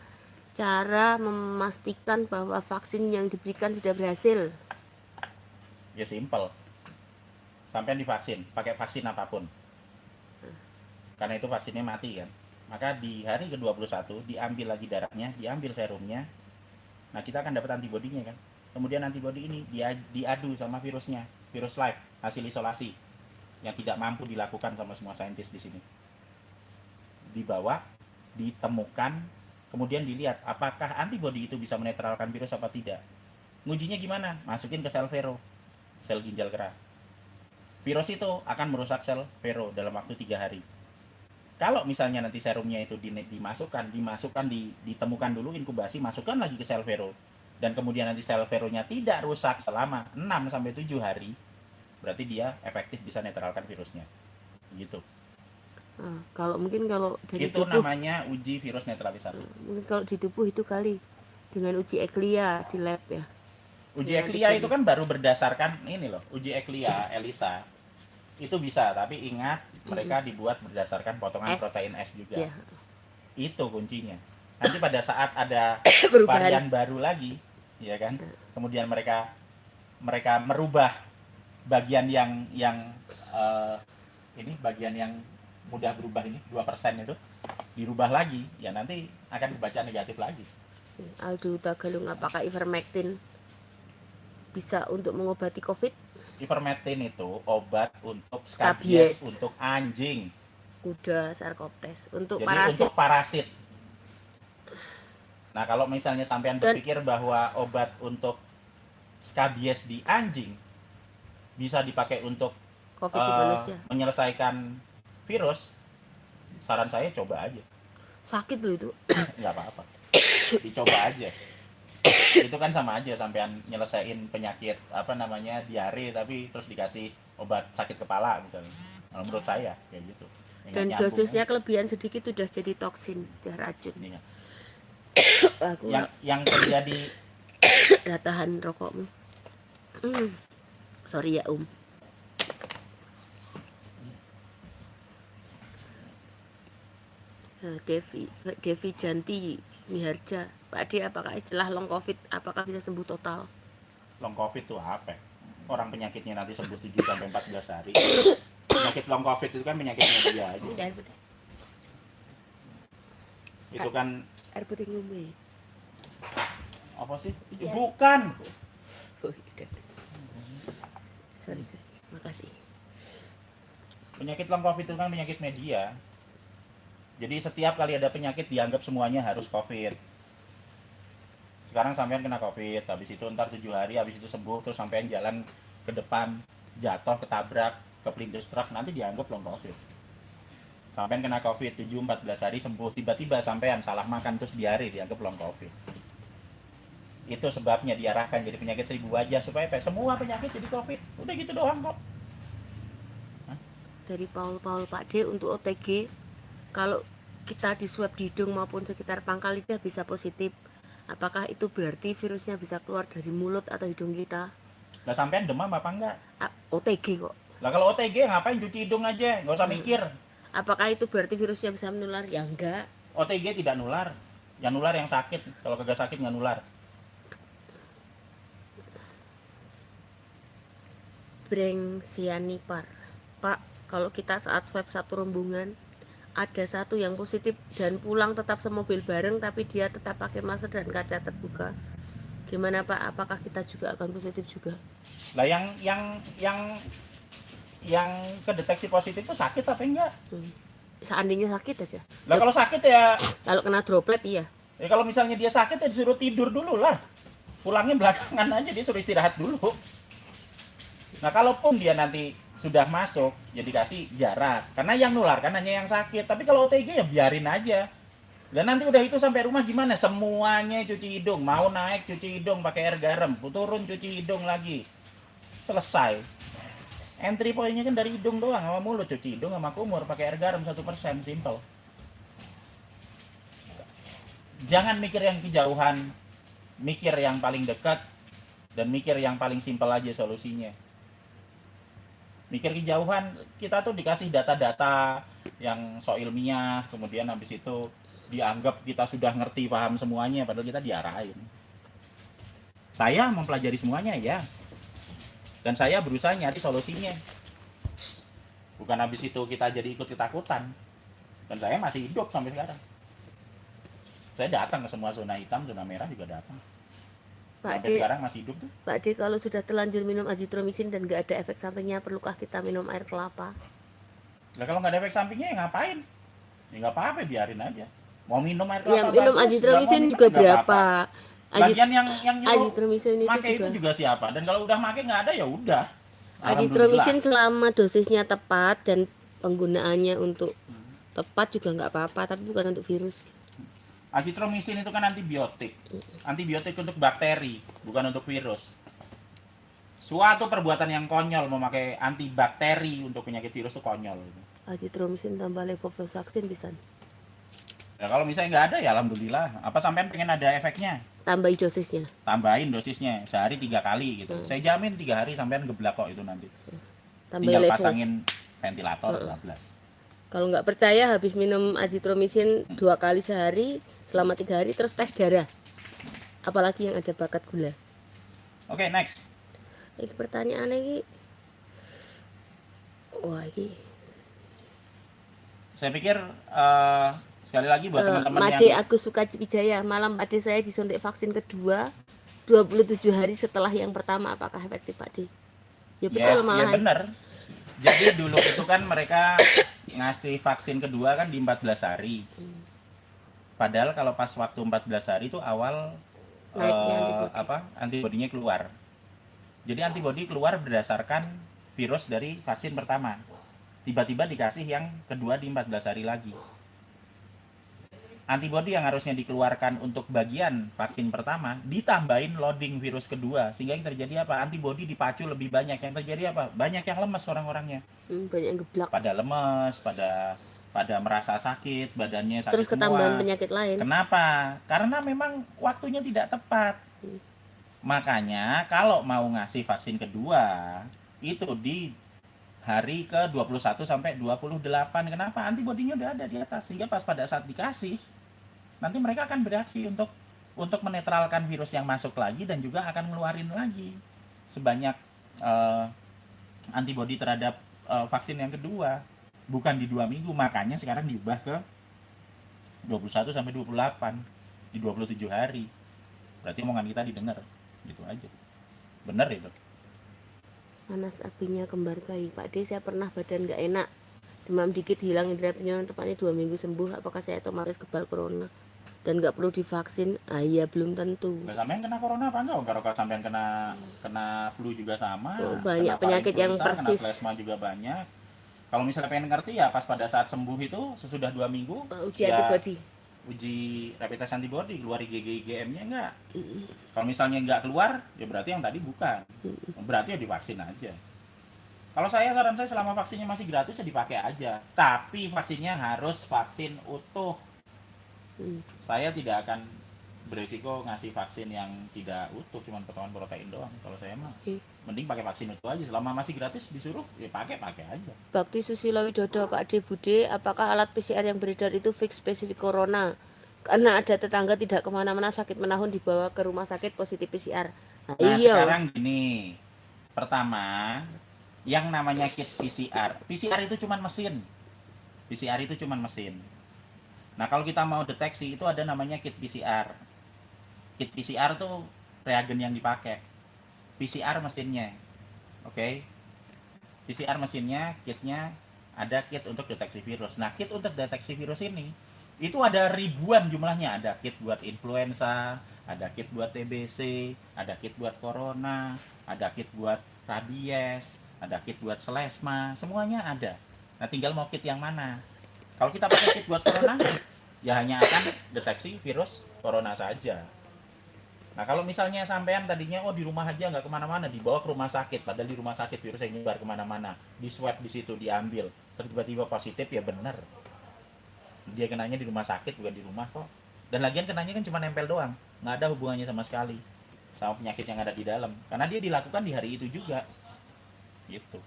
cara memastikan bahwa vaksin yang diberikan sudah berhasil? Ya simple, sampai divaksin, pakai vaksin apapun, karena itu vaksinnya mati kan. Maka di hari ke-21 diambil lagi darahnya, diambil serumnya. Nah kita akan dapat antibodinya kan. Kemudian antibodi ini diadu sama virusnya, virus live, hasil isolasi yang tidak mampu dilakukan sama semua saintis di sini. Dibawa, ditemukan, kemudian dilihat apakah antibodi itu bisa menetralkan virus apa tidak. Ngujinya gimana? Masukin ke sel vero, sel ginjal kera. Virus itu akan merusak sel vero dalam waktu 3 hari. Kalau misalnya nanti serumnya itu ditemukan dulu, inkubasi, masukkan lagi ke sel vero, dan kemudian nanti sel veronya tidak rusak selama 6-7 hari, berarti dia efektif bisa netralkan virusnya. Gitu. Kalau dari itu tubuh, namanya uji virus netralisasi. mungkin kalau di tubuh itu kali dengan uji ECLIA di lab ya. Uji ECLIA itu kan baru berdasarkan ini loh, uji ECLIA ELISA itu bisa, tapi ingat mereka dibuat berdasarkan potongan protein S juga. Yeah. Itu kuncinya. Nanti pada saat ada varian baru lagi, ya kan? Kemudian mereka merubah bagian yang bagian yang mudah berubah ini 2% itu dirubah lagi, ya nanti akan dibaca negatif lagi. Aldo Tagalung, apakah ivermectin bisa untuk mengobati COVID? Ivermectin itu obat untuk skabies, untuk anjing, kuda, sarkoptes, untuk parasit. Nah kalau misalnya sampean berpikir bahwa obat untuk skabies di anjing bisa dipakai untuk COVID di manusia, menyelesaikan virus, saran saya coba aja. Sakit loh itu. Nggak apa-apa, dicoba aja. Itu kan sama aja sampean nyelesain penyakit diare, tapi terus dikasih obat sakit kepala misalnya. Nah, menurut saya kayak gitu. Dan dosisnya kelebihan sedikit udah jadi toksin, udah racun. Iya. yang terjadi udah tahan rokokmu. Sorry ya Devi Janti Miharja, Pak D, apakah istilah long covid apakah bisa sembuh total? Long covid itu apa? Orang penyakitnya nanti sembuh 7-14 hari. Penyakit long covid itu kan penyakitnya dia aja. Itu kan air putih ngombe. Apa sih? Bukan. Sorry. Makasih. Penyakit long covid itu kan penyakit media. Jadi setiap kali ada penyakit dianggap semuanya harus COVID. Sekarang sampean kena COVID, habis itu ntar 7 hari, habis itu sembuh, terus sampean jalan ke depan, jatuh, ketabrak, kepelintir truk, nanti dianggap long COVID. Sampean kena COVID 7-14 hari sembuh, tiba-tiba sampean salah makan terus diare, dianggap long COVID. Itu sebabnya diarahkan jadi penyakit 1000 wajah, supaya semua penyakit jadi COVID. Udah gitu doang kok. Dari Paul Pak D, untuk OTG, kalau kita di swab di hidung maupun sekitar pangkal lidah bisa positif, apakah itu berarti virusnya bisa keluar dari mulut atau hidung kita? Lah sampean demam apa enggak? OTG kok. Lah kalau OTG ngapain cuci hidung aja, nggak usah mikir. Apakah itu berarti virusnya bisa menular? Ya enggak. OTG tidak nular, yang nular yang sakit. Kalau kagak sakit nggak nular. Brengsianipar, Pak, kalau kita saat swab satu rombongan ada satu yang positif dan pulang tetap semobil bareng tapi dia tetap pakai masker dan kaca terbuka, gimana Pak? Apakah kita juga akan positif juga? Lah yang kedeteksi positif itu sakit apa enggak? Seandainya sakit aja. Lah kalau sakit ya, kalau kena droplet iya. Ya kalau misalnya dia sakit ya disuruh tidur dulu lah. Pulangnya belakangan aja, dia suruh istirahat dulu. Nah kalaupun dia nanti sudah masuk ya dikasih jarak, karena yang nular kan hanya yang sakit. Tapi kalau OTG ya biarin aja. Dan nanti udah itu sampai rumah gimana? Semuanya cuci hidung, mau naik cuci hidung pakai air garam, turun cuci hidung lagi. Selesai. Entry pointnya kan dari hidung doang, sama mulut, cuci hidung sama kumur pakai air garam 1%, simple. Jangan mikir yang kejauhan, mikir yang paling dekat, dan mikir yang paling simpel aja solusinya. Mikir kejauhan, kita tuh dikasih data-data yang so ilmiah, kemudian habis itu dianggap kita sudah ngerti, paham semuanya, padahal kita diarahin. Saya mempelajari semuanya ya, dan saya berusaha nyari solusinya. Bukan habis itu kita jadi ikut ketakutan. Dan saya masih hidup sampai sekarang. Saya datang ke semua zona hitam, zona merah juga datang. Sampai sekarang masih hidup tuh. Pak D, kalau sudah terlanjur minum azitromisin dan nggak ada efek sampingnya, perlukah kita minum air kelapa? Nah, kalau nggak ada efek sampingnya ya ngapain? Ya nggak apa-apa, biarin aja. Mau minum air Ya, kelapa minum bagus, azitromisin nggak mau juga minum, nggak berapa? apa-apa. Bagian yang nyuruh Azitromisin itu juga siapa? Dan kalau udah make nggak ada ya udah. Azitromisin selama dosisnya tepat dan penggunaannya untuk tepat juga nggak apa-apa, tapi bukan untuk virus. Azitromisin itu kan antibiotik. Antibiotik untuk bakteri, bukan untuk virus. Suatu perbuatan yang konyol memakai antibakteri untuk penyakit virus itu konyol. Azitromisin tambah levofloxacin bisa. Ya kalau misalnya nggak ada ya alhamdulillah. Apa sampean pengen ada efeknya? Tambahin dosisnya. Tambahin dosisnya sehari 3 kali gitu. Saya jamin 3 hari sampean geblak kok itu nanti. Tambahin Tinggal pasangin ventilator 12. Kalau nggak percaya, habis minum azitromisin 2 kali sehari selama 3 hari, terus tes darah. Apalagi yang ada bakat gula. Oke, next. Ini pertanyaan lagi. Wah, ini. Saya pikir sekali lagi buat teman-teman Made yang Agus Sukajaya, malam Pak D saya disuntik vaksin kedua 27 hari setelah yang pertama, apakah efektif Pak D? Ya betul, ya malahan. bener. Jadi dulu itu kan mereka ngasih vaksin kedua kan di 14 hari. Padahal kalau pas waktu 14 hari itu awal antibodinya keluar. Jadi antibodi keluar berdasarkan virus dari vaksin pertama. Tiba-tiba dikasih yang kedua di 14 hari lagi. Antibodi yang harusnya dikeluarkan untuk bagian vaksin pertama ditambahin loading virus kedua, sehingga yang terjadi apa? Antibodi dipacu lebih banyak. Yang terjadi apa? Banyak yang lemes orang-orangnya. Banyak yang geblak. Pada lemes, pada merasa sakit, badannya sakit Terus ketambahan semua. penyakit lain. Kenapa? Karena memang waktunya tidak tepat. Makanya kalau mau ngasih vaksin kedua itu di hari ke 21 sampai 28. Kenapa? Antibodinya udah ada di atas, sehingga pas pada saat dikasih nanti mereka akan bereaksi untuk menetralkan virus yang masuk lagi, dan juga akan ngeluarin lagi sebanyak antibodi terhadap vaksin yang kedua, bukan di 2 minggu. Makanya sekarang diubah ke 21 sampai 28, di 27 hari. Berarti omongan kita didengar, gitu aja. Bener itu. Panas apinya kembar kai. Pak D, saya pernah badan nggak enak, demam dikit, hilang indera penyerapan, tepatnya 2 minggu sembuh. Apakah saya otomatis kebal corona dan nggak perlu divaksin? Ya belum tentu. Nggak sampean kena corona apa enggak? Kalau sampean kena flu juga sama. Banyak penyakit yang persis. Kena selesma juga banyak. Kalau misalnya pengen ngerti ya pas pada saat sembuh itu sesudah 2 minggu uji antibody. Uji rapid test antibody, keluar IgG-IgM-nya enggak. Kalau misalnya enggak keluar, ya berarti yang tadi bukan. Berarti ya divaksin aja. Kalau saran saya selama vaksinnya masih gratis ya dipakai aja. Tapi vaksinnya harus vaksin utuh. Saya tidak akan beresiko ngasih vaksin yang tidak utuh, cuma potongan protein doang. Kalau saya mah mending pakai vaksin utuh aja. Selama masih gratis disuruh ya pakai aja. Bakti Susilo Widodo, Pak D Bude, apakah alat PCR yang beredar itu fix spesifik corona? Karena ada tetangga tidak kemana-mana sakit menahun dibawa ke rumah sakit positif PCR. Nah sekarang gini, pertama yang namanya kit PCR itu cuma mesin. PCR itu cuma mesin. Nah kalau kita mau deteksi itu ada namanya kit PCR. Kit PCR tuh reagen yang dipakai. PCR mesinnya, oke? PCR mesinnya, kitnya ada kit untuk deteksi virus. Nah kit untuk deteksi virus ini itu ada ribuan jumlahnya. Ada kit buat influenza, ada kit buat TBC, ada kit buat corona, ada kit buat rabies, ada kit buat selesma, semuanya ada. Nah, tinggal mau kit yang mana. Kalau kita pakai kit buat corona, ya hanya akan deteksi virus corona saja. Nah, kalau misalnya sampean tadinya di rumah aja nggak kemana-mana, dibawa ke rumah sakit, padahal di rumah sakit virusnya nyebar kemana-mana, di swab di situ diambil, terus tiba-tiba positif, ya bener. Dia kenanya di rumah sakit bukan di rumah kok. Dan lagian kenanya kan cuma nempel doang, nggak ada hubungannya sama sekali sama penyakit yang ada di dalam, karena dia dilakukan di hari itu juga. Gitu.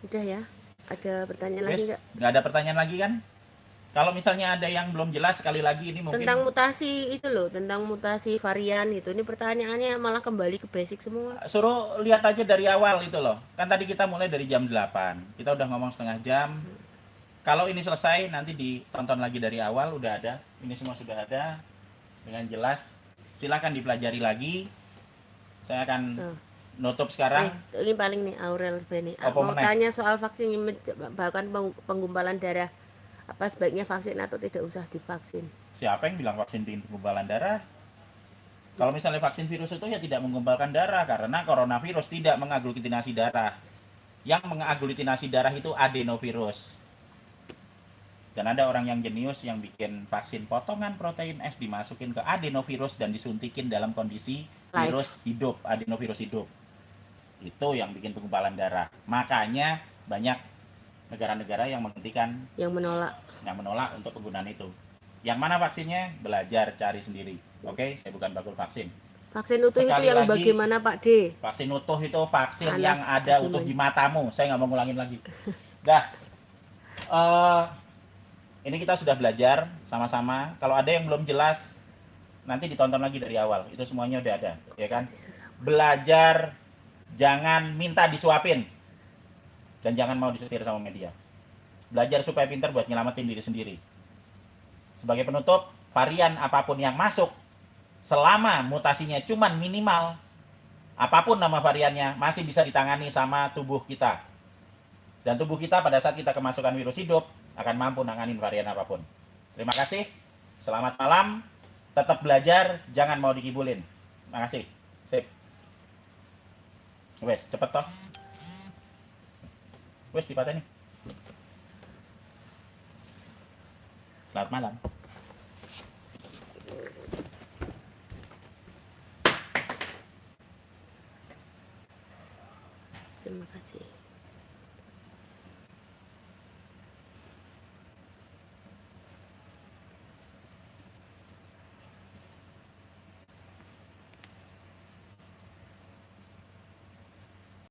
Udah ya, ada pertanyaan lagi Wes, nggak? nggak ada pertanyaan lagi kan? Kalau misalnya ada yang belum jelas, sekali lagi ini mungkin Tentang mutasi itu loh, tentang mutasi varian itu. Ini pertanyaannya malah kembali ke basic semua. suruh lihat aja dari awal itu loh. Kan tadi kita mulai dari jam 8. Kita udah ngomong setengah jam. Kalau ini selesai nanti ditonton lagi dari awal, udah ada. Ini semua sudah ada dengan jelas. Silakan dipelajari lagi. Saya akan Oh. nutup sekarang. Ini paling nih Aurel Beni. Apa Mau meneh? tanya soal vaksin bahkan penggumpalan darah. Apa sebaiknya vaksin atau tidak usah divaksin? Siapa yang bilang vaksin bikin penggumpalan darah? Kalau misalnya vaksin virus itu ya tidak menggumpalkan darah, karena coronavirus tidak mengaglutinasi darah. Yang mengaglutinasi darah itu adenovirus. Dan ada orang yang jenius yang bikin vaksin potongan protein S dimasukin ke adenovirus dan disuntikin dalam kondisi virus hidup, adenovirus hidup. Itu yang bikin penggumpalan darah. Makanya banyak negara-negara yang menghentikan, Yang menolak. yang menolak untuk penggunaan itu. Yang mana vaksinnya? Belajar cari sendiri. Oke, saya bukan bakul vaksin. Vaksin utuh itu Sekali yang lagi, bagaimana Pak D? Vaksin utuh itu vaksin Panas, yang ada utuh di matamu. Saya nggak mau ngulangin lagi. Dah. Ini kita sudah belajar sama-sama. Kalau ada yang belum jelas, nanti ditonton lagi dari awal. Itu semuanya udah ada, ya kan? Belajar, jangan minta disuapin. Dan jangan mau disetir sama media. Belajar supaya pintar buat nyelamatin diri sendiri. Sebagai penutup, varian apapun yang masuk, selama mutasinya cuman minimal, apapun nama variannya, masih bisa ditangani sama tubuh kita. Dan tubuh kita pada saat kita kemasukan virus hidup, akan mampu nanganin varian apapun. Terima kasih, selamat malam, tetap belajar, jangan mau dikibulin. Terima kasih. Sip. Wes, cepet toh. Wes, dipatah nih. Selamat malam. Terima kasih.